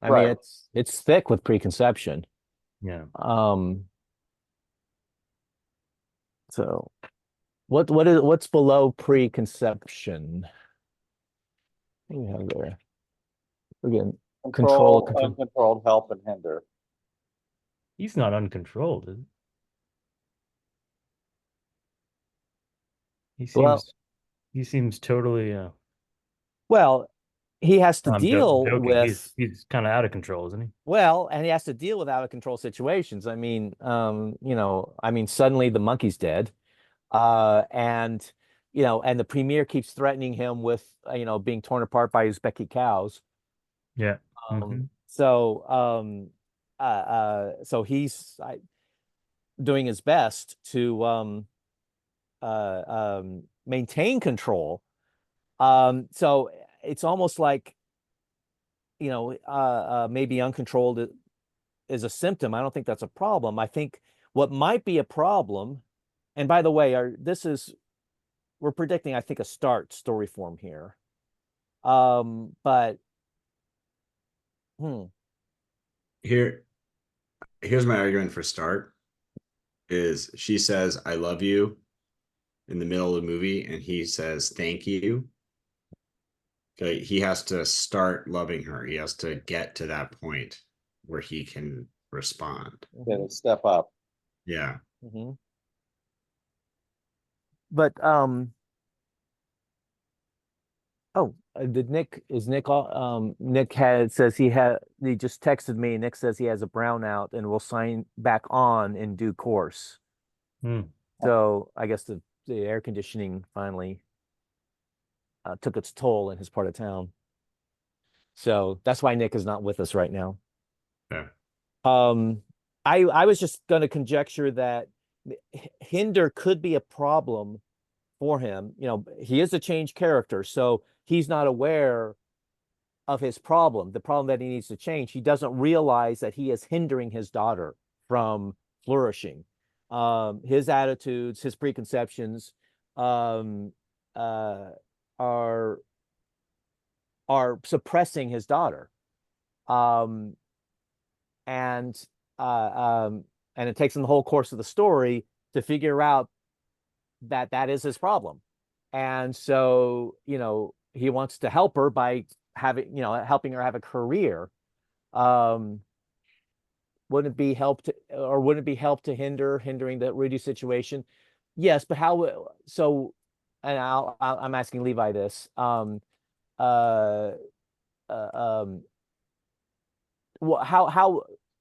I mean, Right. it's thick with preconception. Yeah. So what's below preconception? What do we have there? Again, Control, control. uncontrolled, help, and hinder. He's not uncontrolled, is he? Well- He seems totally Well, he has to I'm deal joking. with He's kind of out of control, isn't he? well, and he has to deal with out of control situations. I mean, suddenly the monkey's dead. And and the premier keeps threatening him with being torn apart by Uzbeki cows. Yeah. So he's doing his best to maintain control. So it's almost like maybe uncontrolled is a symptom. I don't think that's a problem. I think what might be a problem, and by the way, we're predicting, I think, a story form here. But Here's my argument for start is she says, I love you in the middle of the movie, and he says, thank you. Okay, he has to start loving her. He has to get to that point where he can respond. Get a step up. Yeah. But did Nick Nick says he just texted me. Nick says he has a brownout and will sign back on in due course. So I guess the air conditioning finally took its toll in his part of town. So that's why Nick is not with us right now. Yeah. I was just going to conjecture that hinder could be a problem for him. He is a changed character, so he's not aware of his problem, the problem that he needs to change. He doesn't realize that he is hindering his daughter from flourishing. His attitudes, his preconceptions are suppressing his daughter. And it takes him the whole course of the story to figure out that is his problem. And so, he wants to help her by helping her have a career. Wouldn't it be help to hindering the Rudy situation? Yes, but how? So, and I'm asking Levi this. How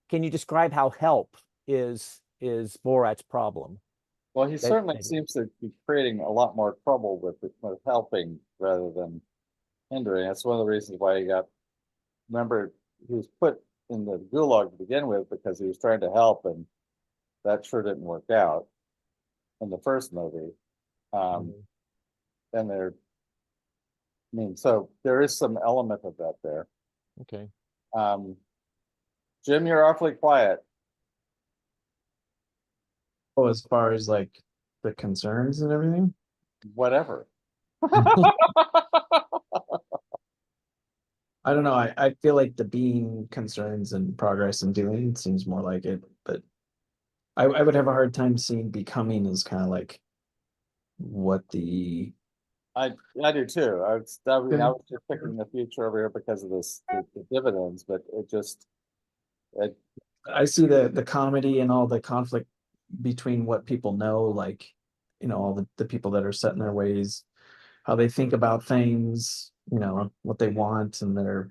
can you describe how help is Borat's problem? Well, he certainly seems to be creating a lot more trouble with helping rather than hindering. That's one of the reasons why remember, he was put in the gulag to begin with because he was trying to help, and that sure didn't work out in the first movie. And so there is some element of that there. Okay. Jim, you're awfully quiet. Oh, as far as like the concerns and everything? Whatever. I don't know. I feel like the being concerns and progress and doing seems more like it, but I would have a hard time seeing becoming as kind of like what the I do too. I was just picking the future over here because of the dividends, but I see the comedy and all the conflict between what people know, like, all the people that are set in their ways, how they think about things, what they want and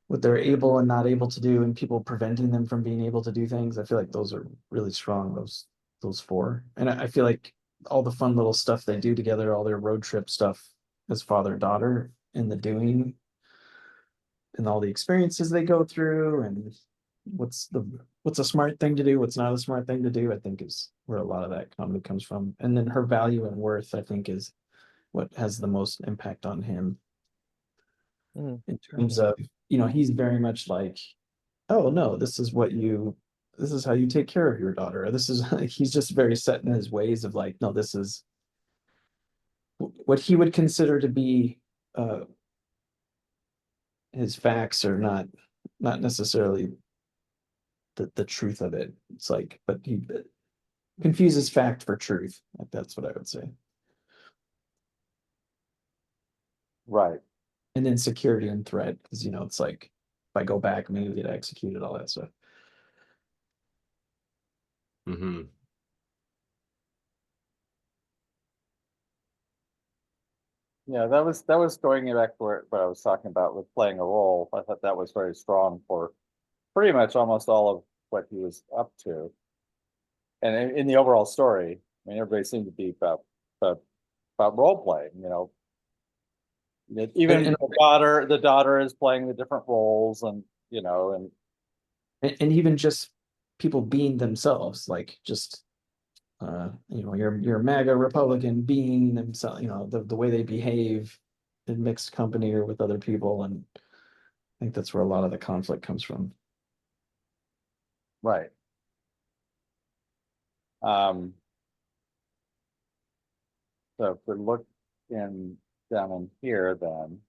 what they're able and not able to do, and people preventing them from being able to do things. I feel like those are really strong, those four. And I feel like all the fun little stuff they do together, all their road trip stuff as father and daughter, and the doing and all the experiences they go through, and what's a smart thing to do, what's not a smart thing to do, I think is where a lot of that comedy comes from. And then her value and worth, I think, is what has the most impact on him Mm. in terms of, he's very much like, oh no, this is how you take care of your daughter. This is he's just very set in his ways of like, no, this is what he would consider to be his facts are not necessarily the truth of it. It's like, but he confuses fact for truth. Like, that's what I would say. Right. And then security and threat, because it's like, if I go back, maybe get executed, all that stuff. Mm-hmm. Yeah, that was going back to what I was talking about with playing a role. I thought that was very strong for pretty much almost all of what he was up to. And in the overall story, I mean, everybody seemed to be about role playing, Even And- the daughter is playing the different roles, and and even just people being themselves, like just your MAGA Republican being themselves, the way they behave in mixed company or with other people. And I think that's where a lot of the conflict comes from. right. So if we look down in here, then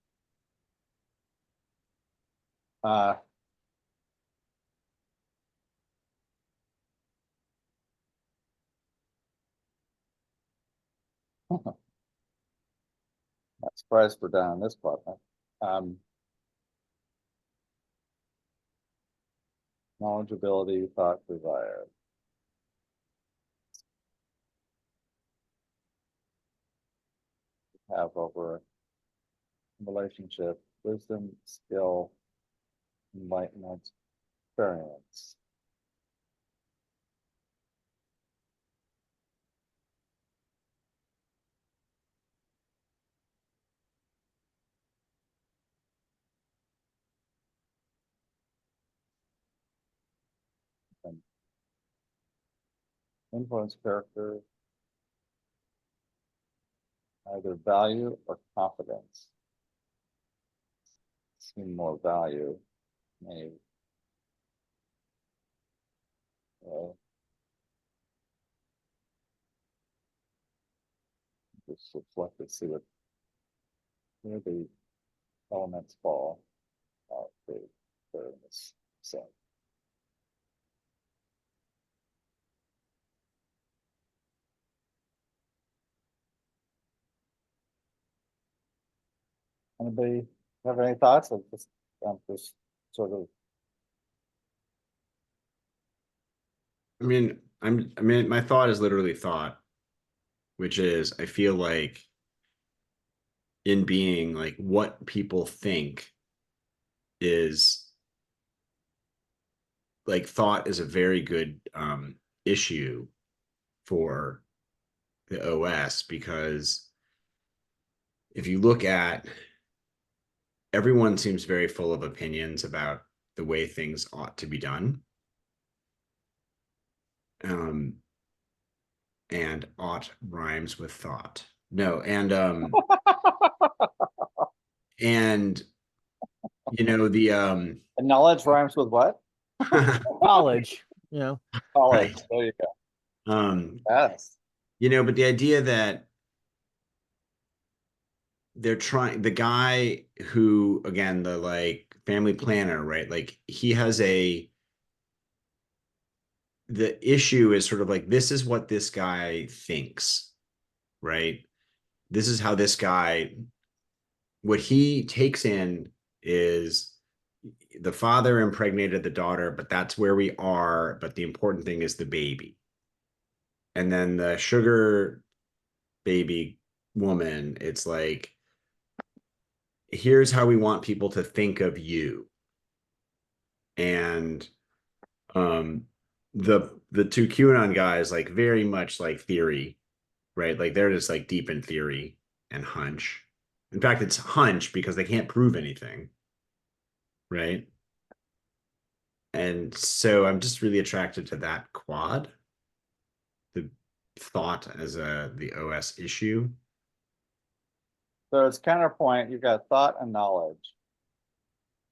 not surprised we're down in this part. Knowledgeability, thought, desire. Have over relationship, wisdom, skill, enlightenment, experience. And influence character, either value or confidence. See more value, maybe. Just reflect and see where the elements fall. They're in this set. Anybody have any thoughts? Just sort of. My thought is literally thought, which is I feel like in being like what people think is like thought is a very good issue for the OS, because if you look at everyone seems very full of opinions about the way things ought to be done. And ought rhymes with thought. No, and and the And knowledge rhymes with what? College, College. Right. There you go. Yes. But the idea that they're trying, the guy who, again, the like family planner, right? Like he has the issue is sort of like, this is what this guy thinks, right? This is how this guy, what he takes in is the father impregnated the daughter, but that's where we are. But the important thing is the baby. And then the sugar baby woman, it's like, here's how we want people to think of you. And the two QAnon guys, like very much like theory, right? Like they're just like deep in theory and hunch. In fact, it's hunch because they can't prove anything, right? And so I'm just really attracted to that quad, the thought as the OS issue. So it's counterpoint, you've got thought and knowledge.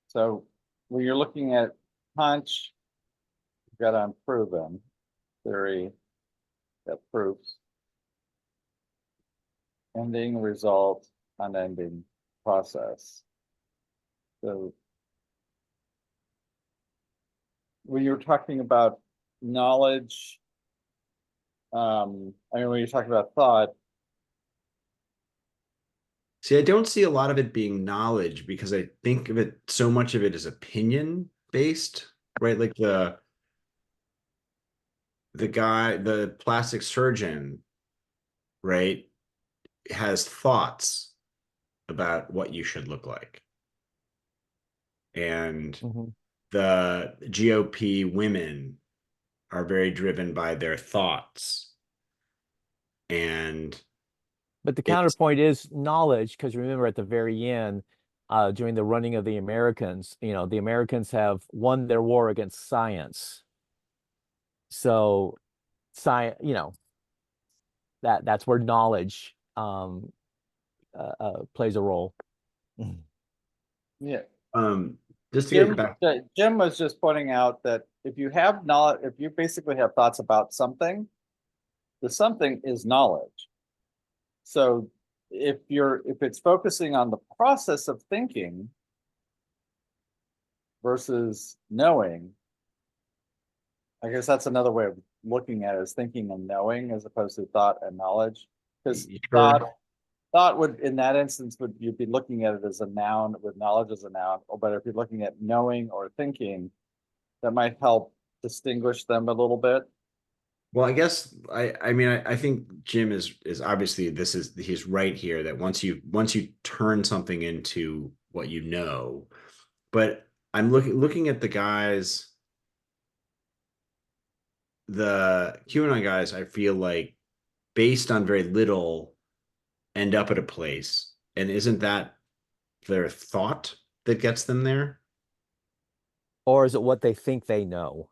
So when you're looking at hunch, you've got unproven theory, that proofs. Ending, result, unending process. So when you're talking about knowledge, I mean, when you're talking about thought, See, I don't see a lot of it being knowledge because I think of it, so much of it is opinion based, right? Like the guy, the plastic surgeon, right, has thoughts about what you should look like. And Mhm. the GOP women are very driven by their thoughts. And But the it's counterpoint is knowledge, because remember at the very end, during the running of the Americans, the Americans have won their war against science. So science, that's where knowledge plays a role. yeah. just to get back. Jim was just pointing out that if you have knowledge, if you basically have thoughts about something, the something is knowledge. So if it's focusing on the process of thinking versus knowing, I guess that's another way of looking at it, is thinking and knowing as opposed to thought and knowledge. Because Sure. thought would, in that instance, you'd be looking at it as a noun with knowledge as a noun. But if you're looking at knowing or thinking, that might help distinguish them a little bit. Well, I guess I mean I think Jim is obviously he's right here that once you turn something into what you know, but I'm looking at the guys, the QAnon guys, I feel like based on very little end up at a place. And isn't that their thought that gets them there? Or is it what they think they know?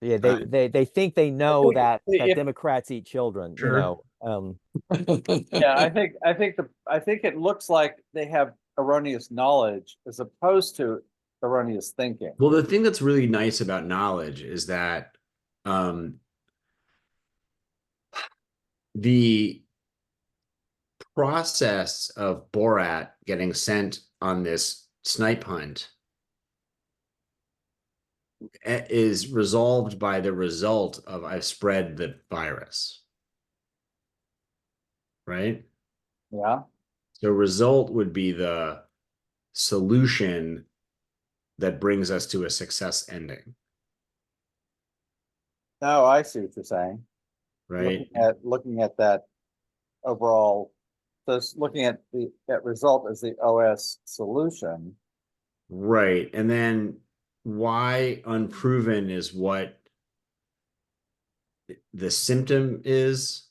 Yeah, Uh, they think they know that if- Democrats eat children, Sure. Yeah, I think it looks like they have erroneous knowledge as opposed to erroneous thinking. Well, the thing that's really nice about knowledge is that the process of Borat getting sent on this snipe hunt is resolved by the result of I've spread the virus. Right? Yeah. So result would be the solution that brings us to a success ending. No, I see what you're saying. Right? Looking at that overall, so it's looking at that result as the OS solution. Right. And then why unproven is what the symptom is.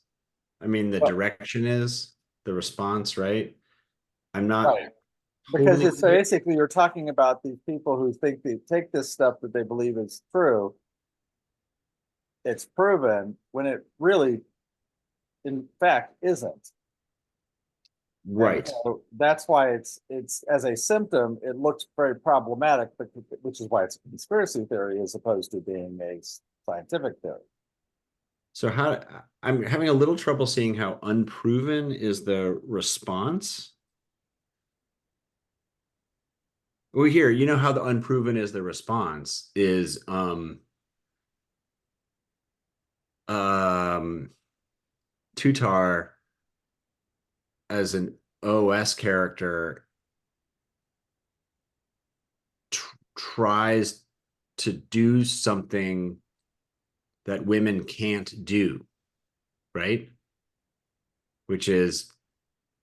I mean, the Well- direction is the response, right? I'm not Right. Because totally it's basically you're talking about these people who think they take this stuff that they believe is true. It's proven when it really, in fact, isn't. right. And so that's why it's as a symptom, it looks very problematic, but which is why it's a conspiracy theory as opposed to being a scientific theory. So I'm having a little trouble seeing how unproven is the response. Well, here, you know how the unproven is the response is Tutar as an OS character tries to do something that women can't do, right? Which is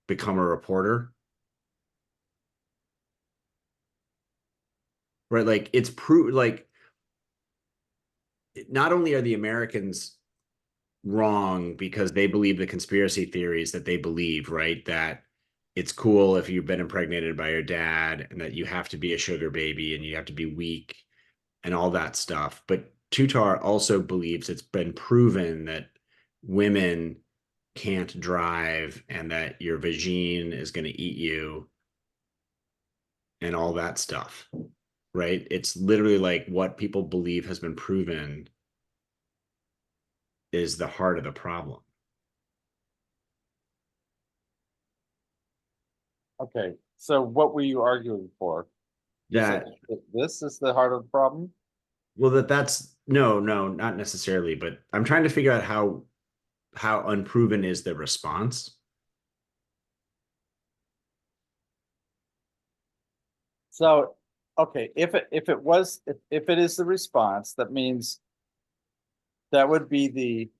become a reporter. Right? Like it's like not only are the Americans wrong because they believe the conspiracy theories that they believe, right? That it's cool if you've been impregnated by your dad and that you have to be a sugar baby and you have to be weak and all that stuff. But Tutar also believes it's been proven that women can't drive and that your vagine is going to eat you and all that stuff, right? It's literally like what people believe has been proven is the heart of the problem. Okay, so what were you arguing for? You said That, this is the heart of the problem? well, that's no, not necessarily, but I'm trying to figure out how unproven is the response. So, okay, if it is the response, that means that would be the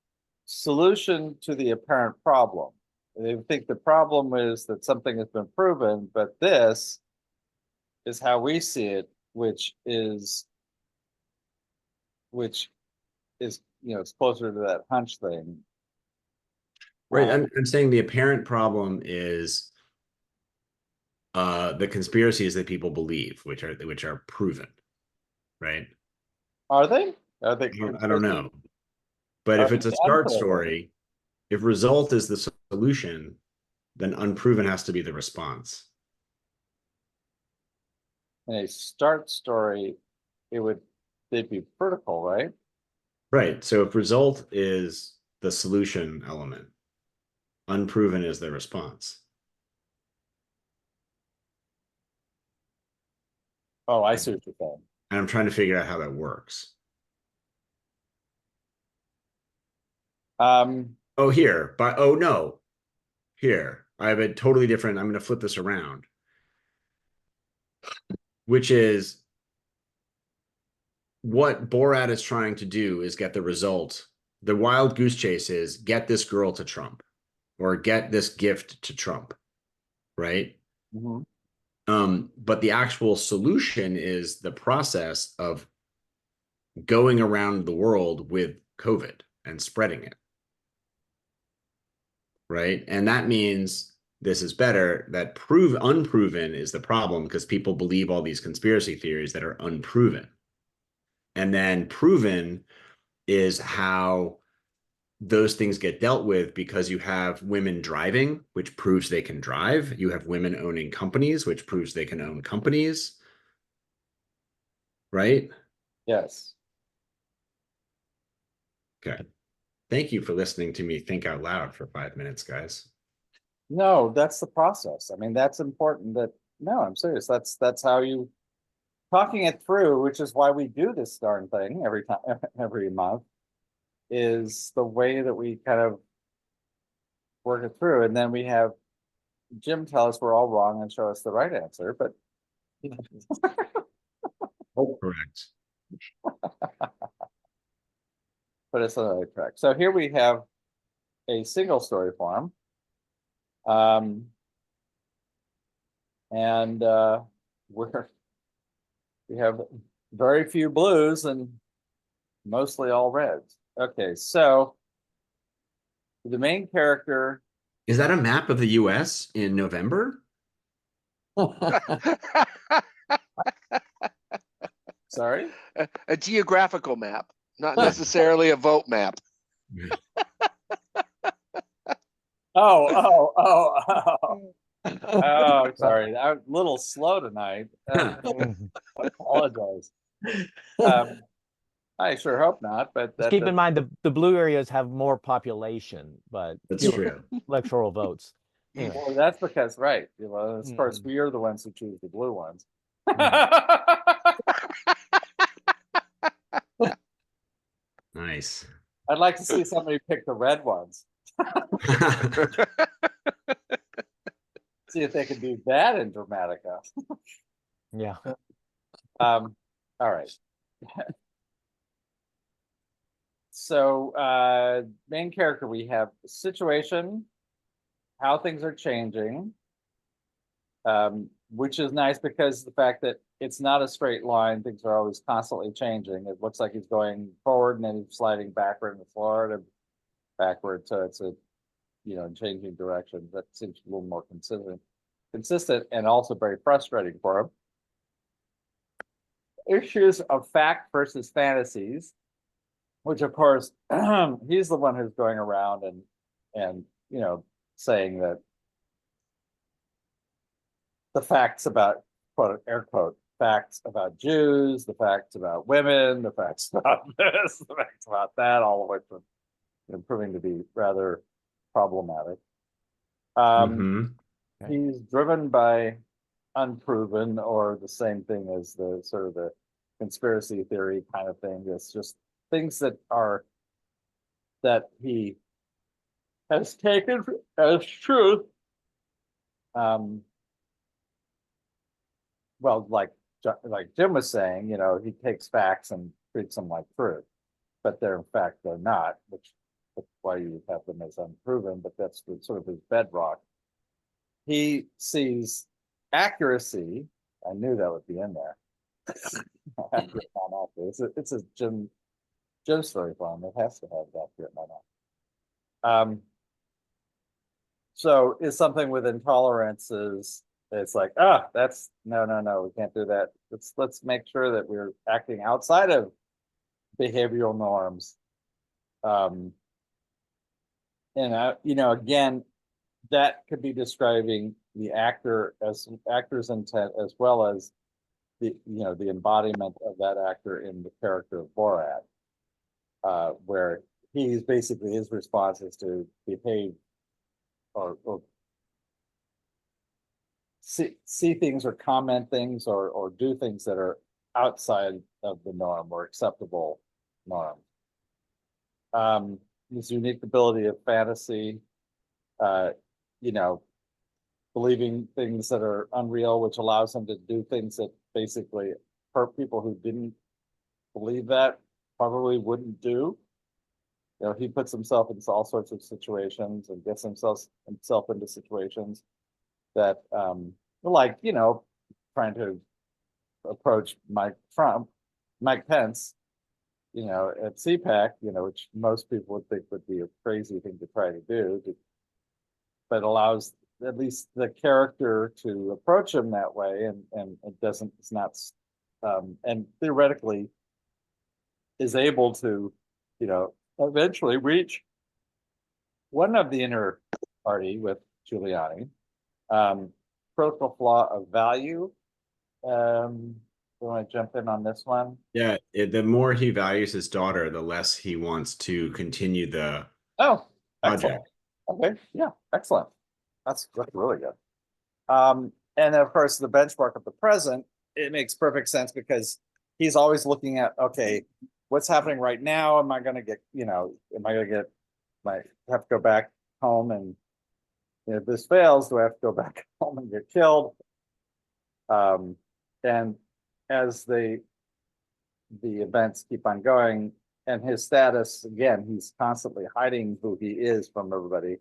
solution to the apparent problem. They think the problem is that something has been proven, but this is how we see it, which is it's closer to that hunch thing. Right. I'm saying the apparent problem is the conspiracies that people believe, which are proven, right? Are they? Are they? I don't know. But if it's a start story, if result is the solution, then unproven has to be the response. In a start story, they'd be vertical, right? Right. So if result is the solution element, unproven is the response. Oh, I see what you're saying. And I'm trying to figure out how that works. Oh, here, but oh no, here. I have a totally different, I'm going to flip this around, which is what Borat is trying to do is get the result. The wild goose chase is get this girl to Trump or get this gift to Trump, right? Mhm. But the actual solution is the process of going around the world with COVID and spreading it. Right. And that means this is better. That unproven is the problem because people believe all these conspiracy theories that are unproven. And then proven is how those things get dealt with because you have women driving, which proves they can drive. You have women owning companies, which proves they can own companies. Right? Yes. Okay. Thank you for listening to me think out loud for 5 minutes, guys. No, that's the process. I mean, that's important no, I'm serious. That's how you talking it through, which is why we do this darn thing every time, every month, is the way that we kind of work it through. And then we have Jim tell us we're all wrong and show us the right answer. But Correct. But it's on the right track. So here we have a single story form. And we have very few blues and mostly all reds. Okay, so the main character. Is that a map of the US in November? Sorry? A geographical map, not necessarily a vote map. Oh, sorry. I'm a little slow tonight. I apologize. I sure hope not, but Just keep in mind the blue areas have more population, but That's true. electoral votes. Anyway. Well, that's because, right, of course, we are the ones who choose the blue ones. Nice. I'd like to see somebody pick the red ones. See if they can do that in Dramatica. Yeah. All right. So main character, we have situation, how things are changing, which is nice because the fact that it's not a straight line, things are always constantly changing. It looks like he's going forward and then he's sliding backward and forward and backward. So it's a changing direction. That seems a little more consistent and also very frustrating for him. Issues of fact versus fantasies, which of course he's the one who's going around and you know, saying that the facts about, quote, air quote, facts about Jews, the facts about women, the facts about this, the facts about that, all of which are proving to be rather problematic. Mhm. He's driven by unproven, or the same thing as the sort of the conspiracy theory kind of thing. It's just things that he has taken as truth. Well, like Jim was saying, he takes facts and treats them like truth, but in fact they're not, which is why you would have them as unproven. But that's sort of his bedrock. He sees accuracy. I knew that would be in there. It's a Jim Storyform. It has to have accurate not. So is something with intolerances. It's like, that's no, we can't do that. Let's make sure that we're acting outside of behavioral norms. And again, that could be describing the actor's intent, as well as the embodiment of that actor in the character of Borat, where he's basically, his response is to behave or see things or comment things or do things that are outside of the norm or acceptable norm. His unique ability of fantasy, believing things that are unreal, which allows him to do things that basically hurt people who didn't believe that probably wouldn't do. He puts himself into all sorts of situations and gets himself into situations that, trying to approach Mike Pence, at CPAC, which most people would think would be a crazy thing to try to do, but allows at least the character to approach him that way, and it's not, and theoretically is able to, eventually reach one of the inner party with Giuliani. Critical flaw of value. You want to jump in on this one? Yeah, the more he values his daughter, the less he wants to continue the Excellent. project. Okay, yeah, excellent. That's really good. And of course, the benchmark of the present, it makes perfect sense because he's always looking at, okay, what's happening right now? Am I going to get, have to go back home, and if this fails, do I have to go back home and get killed? And as the events keep on going, and his status, again, he's constantly hiding who he is from everybody.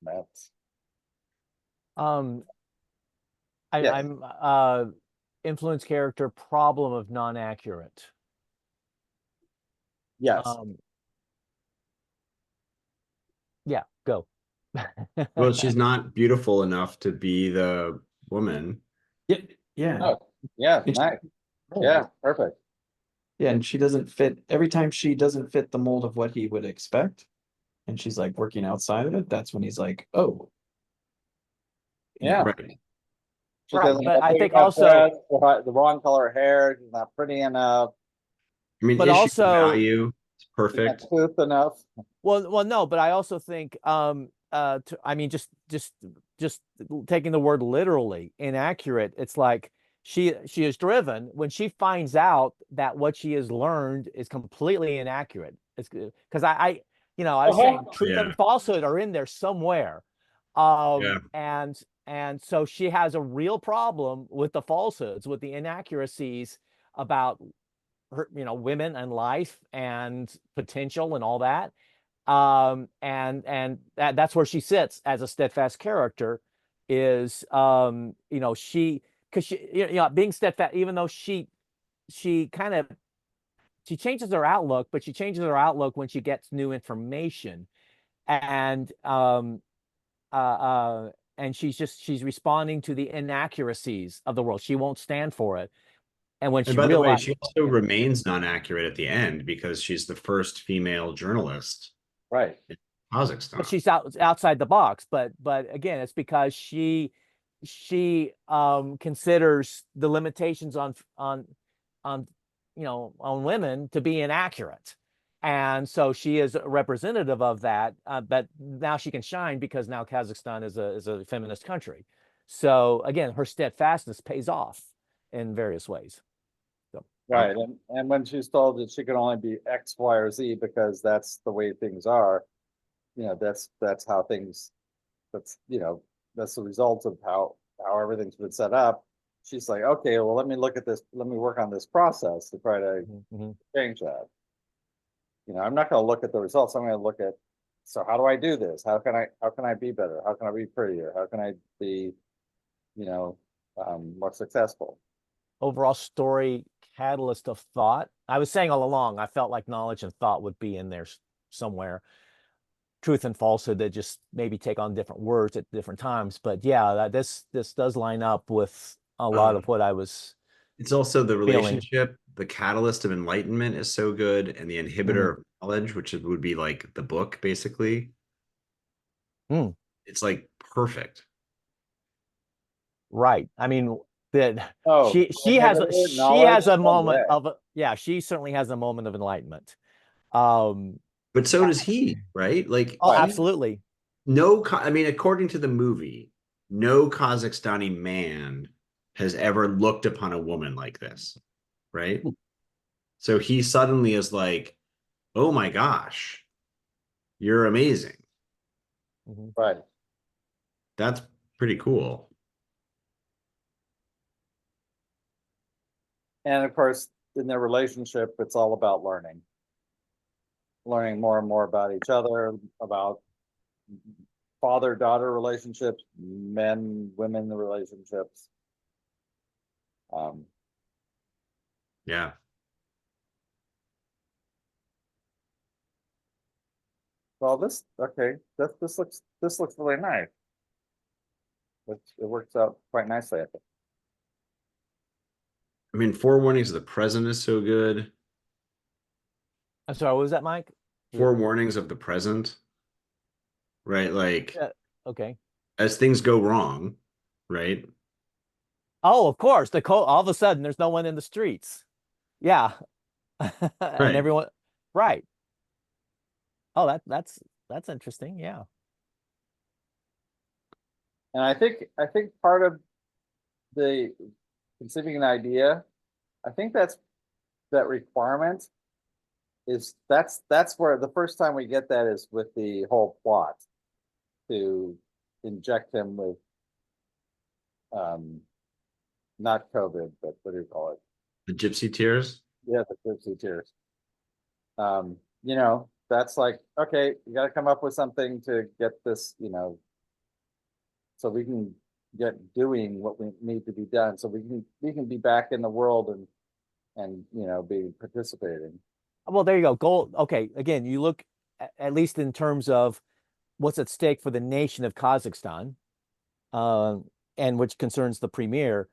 That's I'm influence character, problem of non-accurate. yes. Yeah, go. Well, she's not beautiful enough to be the woman. Yeah. Oh, yeah, It's- nice. Yeah, perfect. Yeah, and she doesn't fit. Every time she doesn't fit the mold of what he would expect, and she's like working outside of it, that's when he's like, oh. Yeah. Right. She Right, doesn't but have I big think enough also- breasts, the wrong color hair, she's not pretty enough, I mean, But issue also- value is she's not perfect. smooth enough. Well, no, but I also think, just taking the word literally, inaccurate. It's like she is driven when she finds out that what she has learned is completely inaccurate. It's because I was saying truth Yeah. and falsehood are in there somewhere. Yeah. And so she has a real problem with the falsehoods, with the inaccuracies about her, women and life and potential and all that. And that's where she sits as a steadfast character, is she, because she, being steadfast, even though she changes her outlook, but she changes her outlook when she gets new information, and she's responding to the inaccuracies of the world. She won't stand for it. And when And she by the way, realizes, she also remains non-accurate at the end because she's the first female journalist. Right. Kazakhstan. But she's outside the box. But again, it's because she considers the limitations on on women to be inaccurate. And so she is a representative of that, but now she can shine because now Kazakhstan is a feminist country. So again, her steadfastness pays off in various ways. So. Right, and when she's told that she can only be X, Y, or Z because that's the way things are, that's how things, that's the result of how everything's been set up. She's like, okay, well, let me look at this, let me work on this process to try to change that. I'm not going to look at the results. I'm going to look at, so how do I do this? How can I be better? How can I be prettier? How can I be, more successful? Overall story catalyst of thought. I was saying all along, I felt like knowledge and thought would be in there somewhere. Truth and falsehood, that just maybe take on different words at different times. But yeah, this does line up with a lot of what I was. It's also the feeling. relationship. The catalyst of enlightenment is so good, and the inhibitor of knowledge, which would be like the book, basically. It's like perfect. Right. I mean, that she has a moment of she certainly has a moment of enlightenment. But so does he, right? Like, absolutely. I mean, according to the movie, no Kazakhstani man has ever looked upon a woman like this, right? So he suddenly is like, oh my gosh, you're amazing. Right. That's pretty cool. And of course, in their relationship, it's all about learning more and more about each other, about father-daughter relationships, men-women relationships. Yeah. Well, this looks really nice. It works out quite nicely, I think. I mean, Four Warnings of the Present is so good. I'm sorry, what was that, Mike? Four Warnings of the Present, right? Like, okay. As things go wrong, right? Oh, of course. All of a sudden, there's no one in the streets. Yeah. And everyone, right. Oh, that's interesting. Yeah. And I think part of the conceiving an idea, I think that requirement is that's where the first time we get that is with the whole plot to inject him with not COVID, but what do you call it? The Gypsy Tears. Yeah, the Gypsy Tears. That's like, okay, you got to come up with something to get this, so we can get doing what we need to be done, so we can be back in the world and be participating. Well, there you go. Goal. Okay, again, you look at least in terms of what's at stake for the nation of Kazakhstan, and which concerns the premier,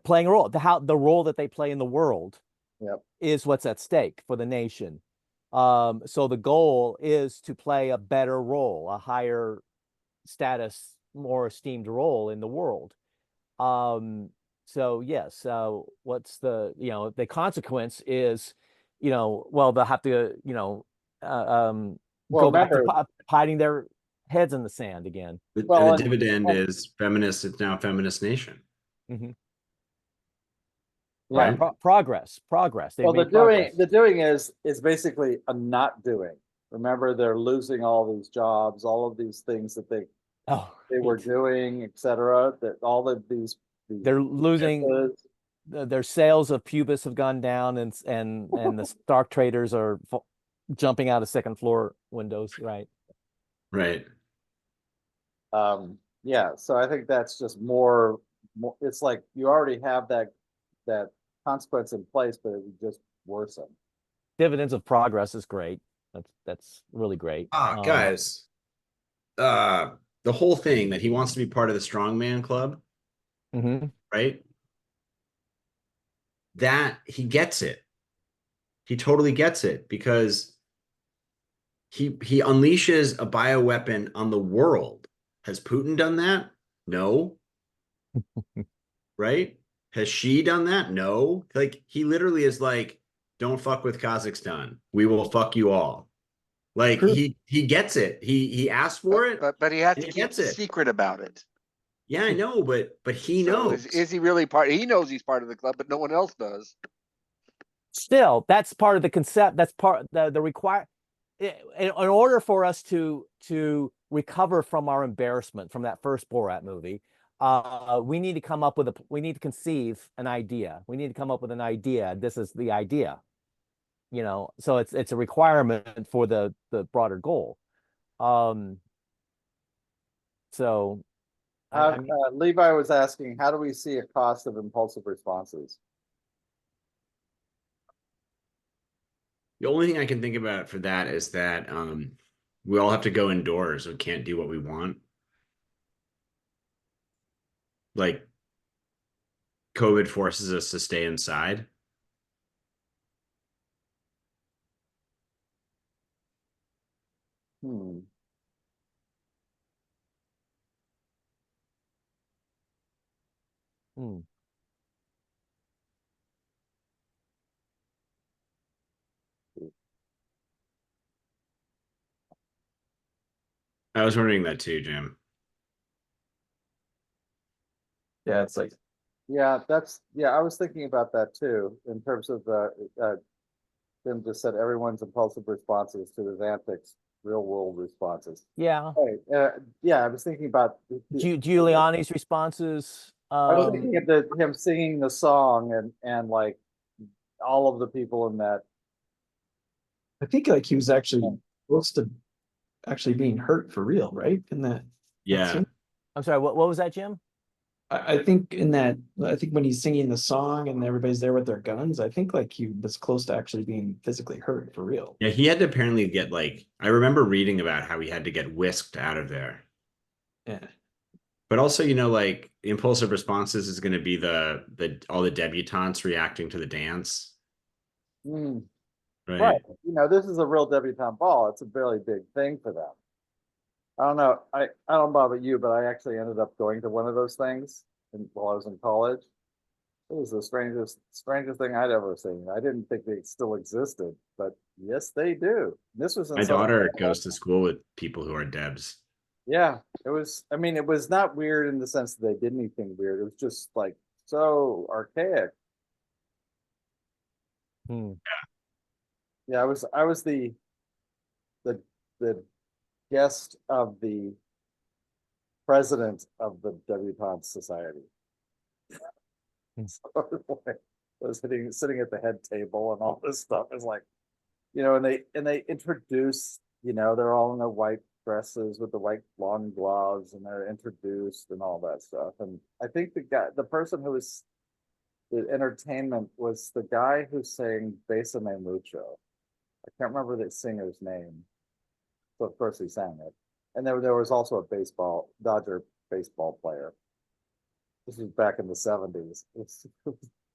playing a role. The role that they play in the world is what's at stake for the nation. So the goal is to play a better role, a higher status, more esteemed role in the world. So yes, what's the consequence is, well, they'll have to, go back to hiding their heads in the sand again. And the dividend is feminist. It's now a feminist nation. Right. Progress. Well, the doing is basically a not doing. Remember, they're losing all these jobs, all of these things that they were doing, etc. That all of these they're losing. Their sales of pubis have gone down, and the stock traders are jumping out of second floor windows. Right. Yeah. So I think that's just more. It's like you already have that consequence in place, but it would just worsen. Dividends of progress is great. That's really great. Guys, the whole thing that he wants to be part of the strongman club, right? That he gets it. He totally gets it, because he unleashes a bioweapon on the world. Has Putin done that? No. Right? Has she done that? No. Like he literally is like, don't fuck with Kazakhstan. We will fuck you all. Like True. he gets it. He asked for it But he had and to he keep gets it. secret about it. Yeah, I know, but he So knows. is he really part? He knows he's part of the club, but no one else does. Still, that's part of the concept. That's part the require. In order for us to recover from our embarrassment from that first Borat movie, we need to come up with we need to conceive an idea. We need to come up with an idea. This is the idea, you know. So it's a requirement for the broader goal. So I mean, Levi was asking, how do we see a cost of impulsive responses? The only thing I can think about for that is that we all have to go indoors. We can't do what we want. Like COVID forces us to stay inside. Hmm. hmm. I was wondering that too, Jim. Yeah, it's like Yeah, I was thinking about that too, in terms of Tim just said everyone's impulsive responses to his antics, real world responses. Yeah. Right. Yeah, I was thinking about Giuliani's responses. I was thinking of him singing the song and like all of the people in that. I think like he was actually close to actually being hurt for real, right? In that Yeah. scene. I'm sorry. What was that, Jim? I think in that, I think when he's singing the song and everybody's there with their guns, I think like he was close to actually being physically hurt for real. Yeah, he had to apparently get like, I remember reading about how he had to get whisked out of there. Yeah. But also, you know, like impulsive responses is going to be the all the debutantes reacting to the dance, Hmm. right? Right. You know, this is a real debutante ball. It's a really big thing for them. I don't know. I don't know about you, but I actually ended up going to one of those things while I was in college. It was the strangest thing I'd ever seen. I didn't think they still existed, but yes, they do. This was in My Southern daughter California. goes to school with people who are Debs. Yeah, it was. I mean, it was not weird in the sense that they did anything weird. It was just like so archaic. Hmm. Yeah, I was the the guest of the president of the Debutante Society. So I was sitting at the head table and all this stuff is like, you know, and they introduce, you know, they're all in their white dresses with the white long gloves and they're introduced and all that stuff. And I think the person who was the entertainment was the guy who sang Besame Mucho. I can't remember the singer's name. So of course he sang it. And there was also a Dodger baseball player. This was back in the 70s.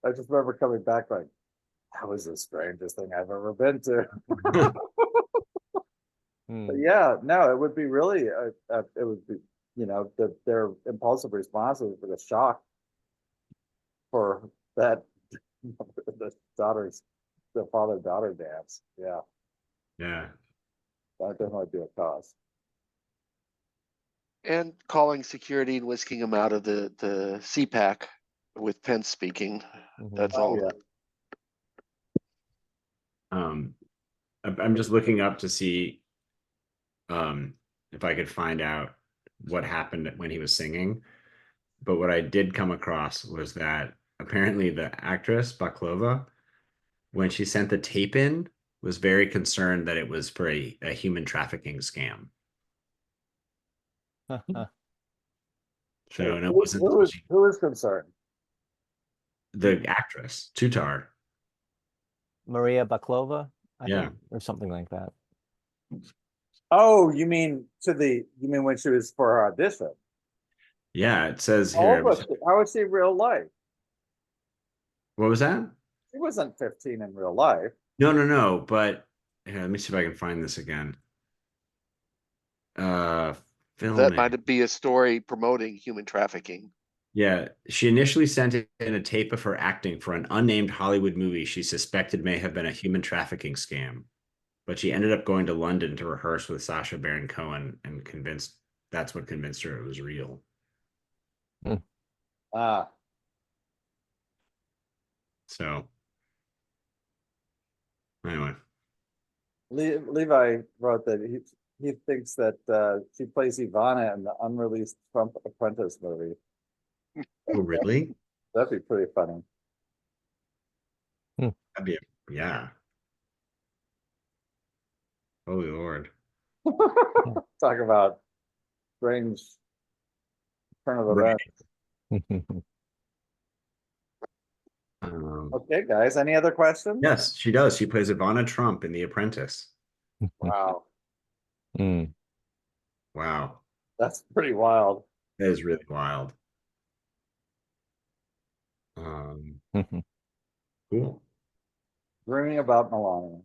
I just remember coming back like, that was the strangest thing I've ever been to. But yeah, no, it would be really, it would be, you know, their impulsive responses were the shock for that, the father-daughter dance. Yeah, Yeah. that definitely be a cause. And calling security and whisking him out of the CPAC with Pence speaking. That's Oh all. yeah. I'm just looking up to see if I could find out what happened when he was singing. But what I did come across was that apparently the actress Baklova, when she sent the tape in, was very concerned that it was for a human trafficking scam. So and it wasn't Who is concerned? the actress, Tutar. Maria Baklova, I Yeah. think, or something like that. Oh, you mean when she was for her audition? Yeah, it says How here. was she in real life? What was that? She wasn't 15 in real life. No. But here, let me see if I can find this again. filming. might be a story promoting human trafficking. Yeah, she initially sent in a tape of her acting for an unnamed Hollywood movie she suspected may have been a human trafficking scam. But she ended up going to London to rehearse with Sacha Baron Cohen and that's what convinced her it was real. Ah, So anyway, Levi wrote that he thinks that she plays Ivana in the unreleased Trump Apprentice movie. oh really? That'd be pretty funny. That'd be yeah. Holy Lord. Talk about strange turn of Right. events. Um, Okay, guys, any other questions? yes, she does. She plays Ivana Trump in The Apprentice. Wow, Mm. Wow. that's pretty wild. That is really wild. Cool. Dreaming about Melania.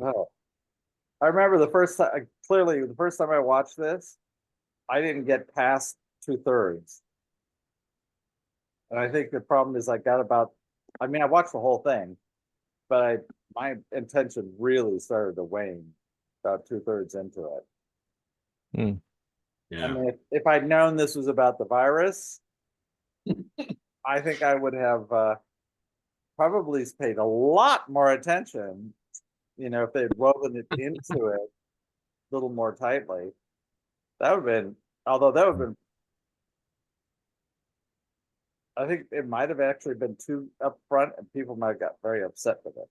Oh. I remember the first time, clearly, the first time I watched this, I didn't get past 2/3. And I think the problem is I got about, I mean, I watched the whole thing, but my attention really started to wane about 2/3 into it. I Yeah. mean, if I'd known this was about the virus, I think I would have probably paid a lot more attention, if they'd woven it into it a little more tightly. That would have been, although that would have been, I think it might have actually been too upfront and people might have got very upset with it.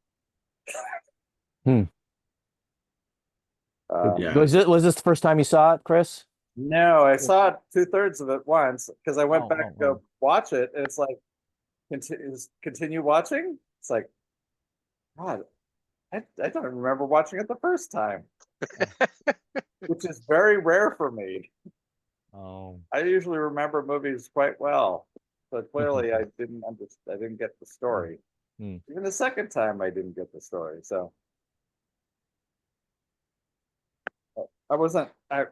Yeah. Was this the first time you saw it, Chris? No, I saw it 2/3 of it once because I went Oh, back to go watch it and it's like, continue watching? It's like, God, I don't remember watching it the first time, which is very rare for me. Oh. I usually remember movies quite well, but clearly I didn't get the story. Even the second time I didn't get the story. So I wasn't I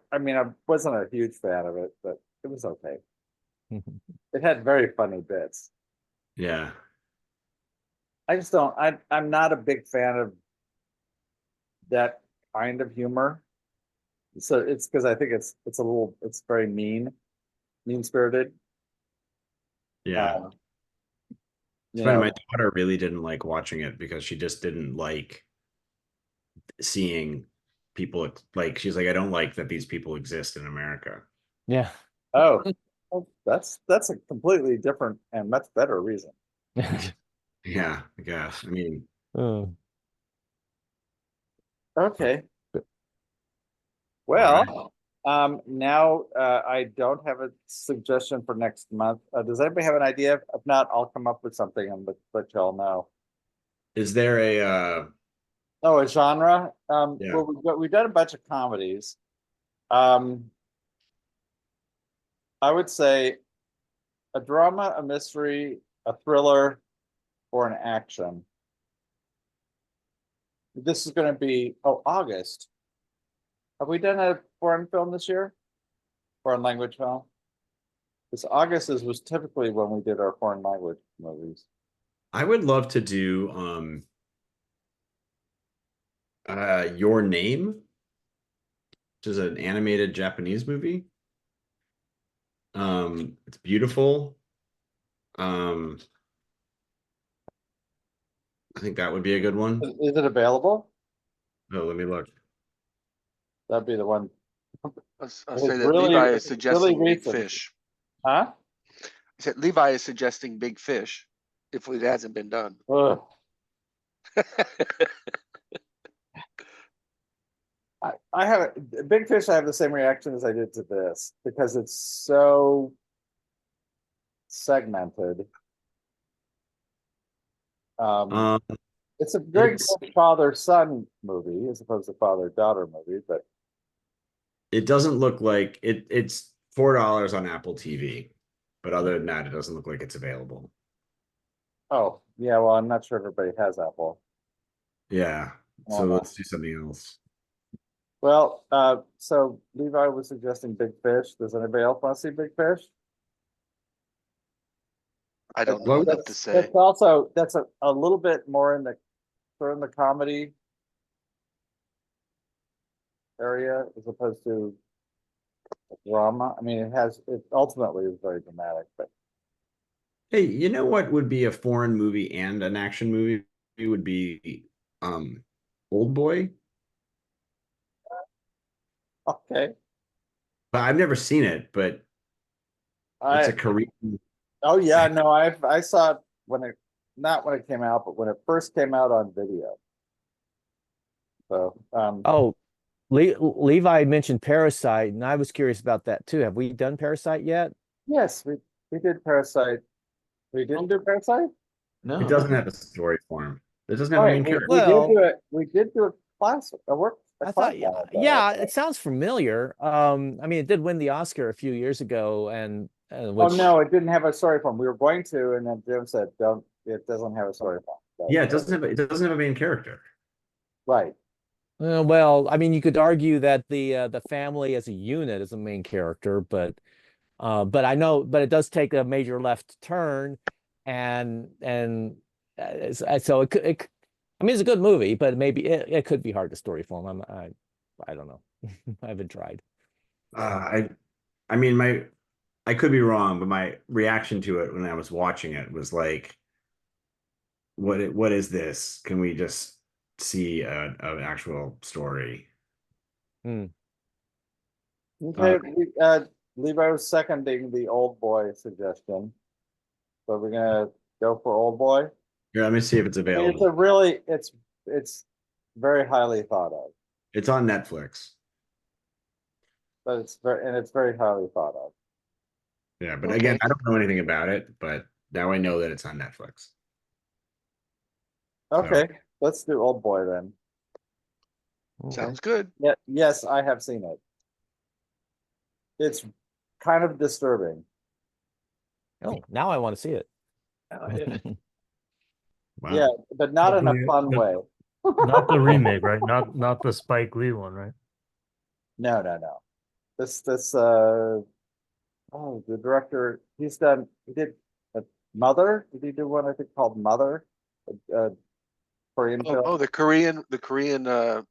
wasn't a huge fan of it, but it was okay. It had very funny bits. Yeah. I just don't I'm not a big fan of that kind of humor. So it's because I think it's very mean-spirited. Yeah. It's funny, my daughter really didn't like watching it because she just didn't like seeing people like she's like, I don't like that these people exist in America. Yeah. Oh, well, that's a completely different and much better reason. Yeah, I guess. I mean, Okay. Well, now I don't have a suggestion for next month. Does anybody have an idea? If not, I'll come up with something and let y'all know. is there a Oh, a genre? Yeah. Well, we've done a bunch of comedies. I would say a drama, a mystery, a thriller, or an action. This is going to be August. Have we done a foreign film this year? Foreign language film? This August was typically when we did our foreign language movies. I would love to do Your Name, which is an animated Japanese movie. It's beautiful. I think that would be a good one. Is it available? Oh, let me look. That'd be the one. I'll It's say that really- Levi is it's suggesting really Big recent. Fish. Huh? I said Levi is suggesting Big Fish if it hasn't been done. Ugh. I have Big Fish. I have the same reaction as I did to this because it's so segmented. It's a very good father-son movie as opposed to father-daughter movie, but it doesn't look like it's $4 on Apple TV, but other than that, it doesn't look like it's available. oh yeah, well, I'm not sure everybody has Apple. Yeah, so let's do something else. Well, so Levi was suggesting Big Fish. Does anybody else want to see Big Fish? I don't know what to That's say. also, that's a little bit more in the, sort of in the comedy area as opposed to drama. I mean, it ultimately is very dramatic, but Hey, you know what would be a foreign movie and an action movie? It would be Old Boy. okay. But I've never seen it, but it's a I, Korean. oh yeah, no, I saw it when it, not when it came out, but when it first came out on video. So, Oh, Levi mentioned Parasite, and I was curious about that too. Have we done Parasite yet? yes, we did Parasite. We didn't do Parasite? No. It doesn't have a story form. It doesn't have All a right, main character. Well- we did do a class, a work. a I class thought, yeah, on it, yeah, though. it sounds familiar. I mean, it did win the Oscar a few years ago, and Oh, which, no, it didn't have a story form. We were going to, and then Jim said, don't, it doesn't have a story form. So- Yeah, it doesn't have a main character. Right. well, I mean, you could argue that the family as a unit is a main character, but I know, but it does take a major left turn, and so I mean, it's a good movie, but maybe it could be hard to story form. I don't know. I haven't tried. I mean, I could be wrong, but my reaction to it when I was watching it was like, what is this? Can we just see an actual story? Hmm. Okay, Levi was seconding the Old Boy suggestion. So we're gonna go for Old Boy. Here, let me see if it's I mean, available. it's very highly thought of, It's on Netflix. but it's very highly thought of. Yeah, but Okay. again, I don't know anything about it, but now I know that it's on Netflix. Okay, let's do Old Boy then. Okay. Sounds good. Yeah, yes, I have seen it. It's kind of disturbing. Oh, now I want to see it. Wow. Yeah, but not in a Hopefully, fun way. Not the remake, right? Not the Spike Lee one, right? No. This oh, the director, he did Mother. Did he do one I think called Mother? Korean film. Oh, the Korean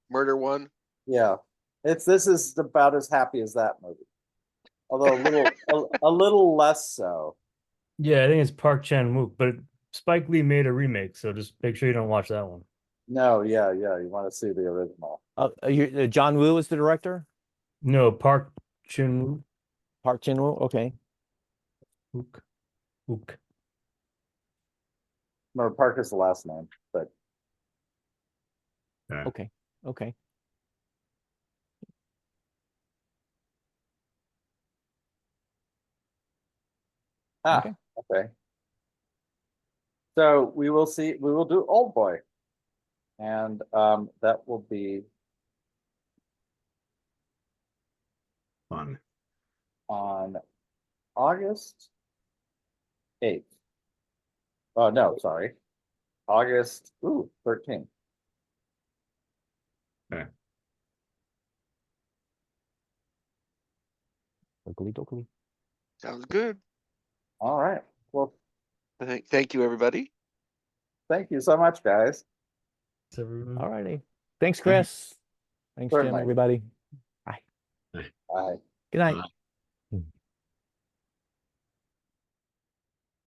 murder one. Yeah. This is about as happy as that movie. Although a little less so. Yeah, I think it's Park Chan-wook, but Spike Lee made a remake, so just make sure you don't watch that one. No, yeah, you want to see the original. John Woo is the director. No, Park Chan-wook. Park Chan-woo. Okay. Wook. No, Park is the last name, but Yeah. Okay. Okay. Okay. okay. So we will do Old Boy. And that will be Fun. on August 8th. Oh no, sorry. August 13th. Okay. Dokey. Sounds good. All right. Well, Thank you, everybody. thank you so much, guys. All righty. Thanks, Chris. Thanks, Jim, Certainly. everybody. Bye. Good night. Bye.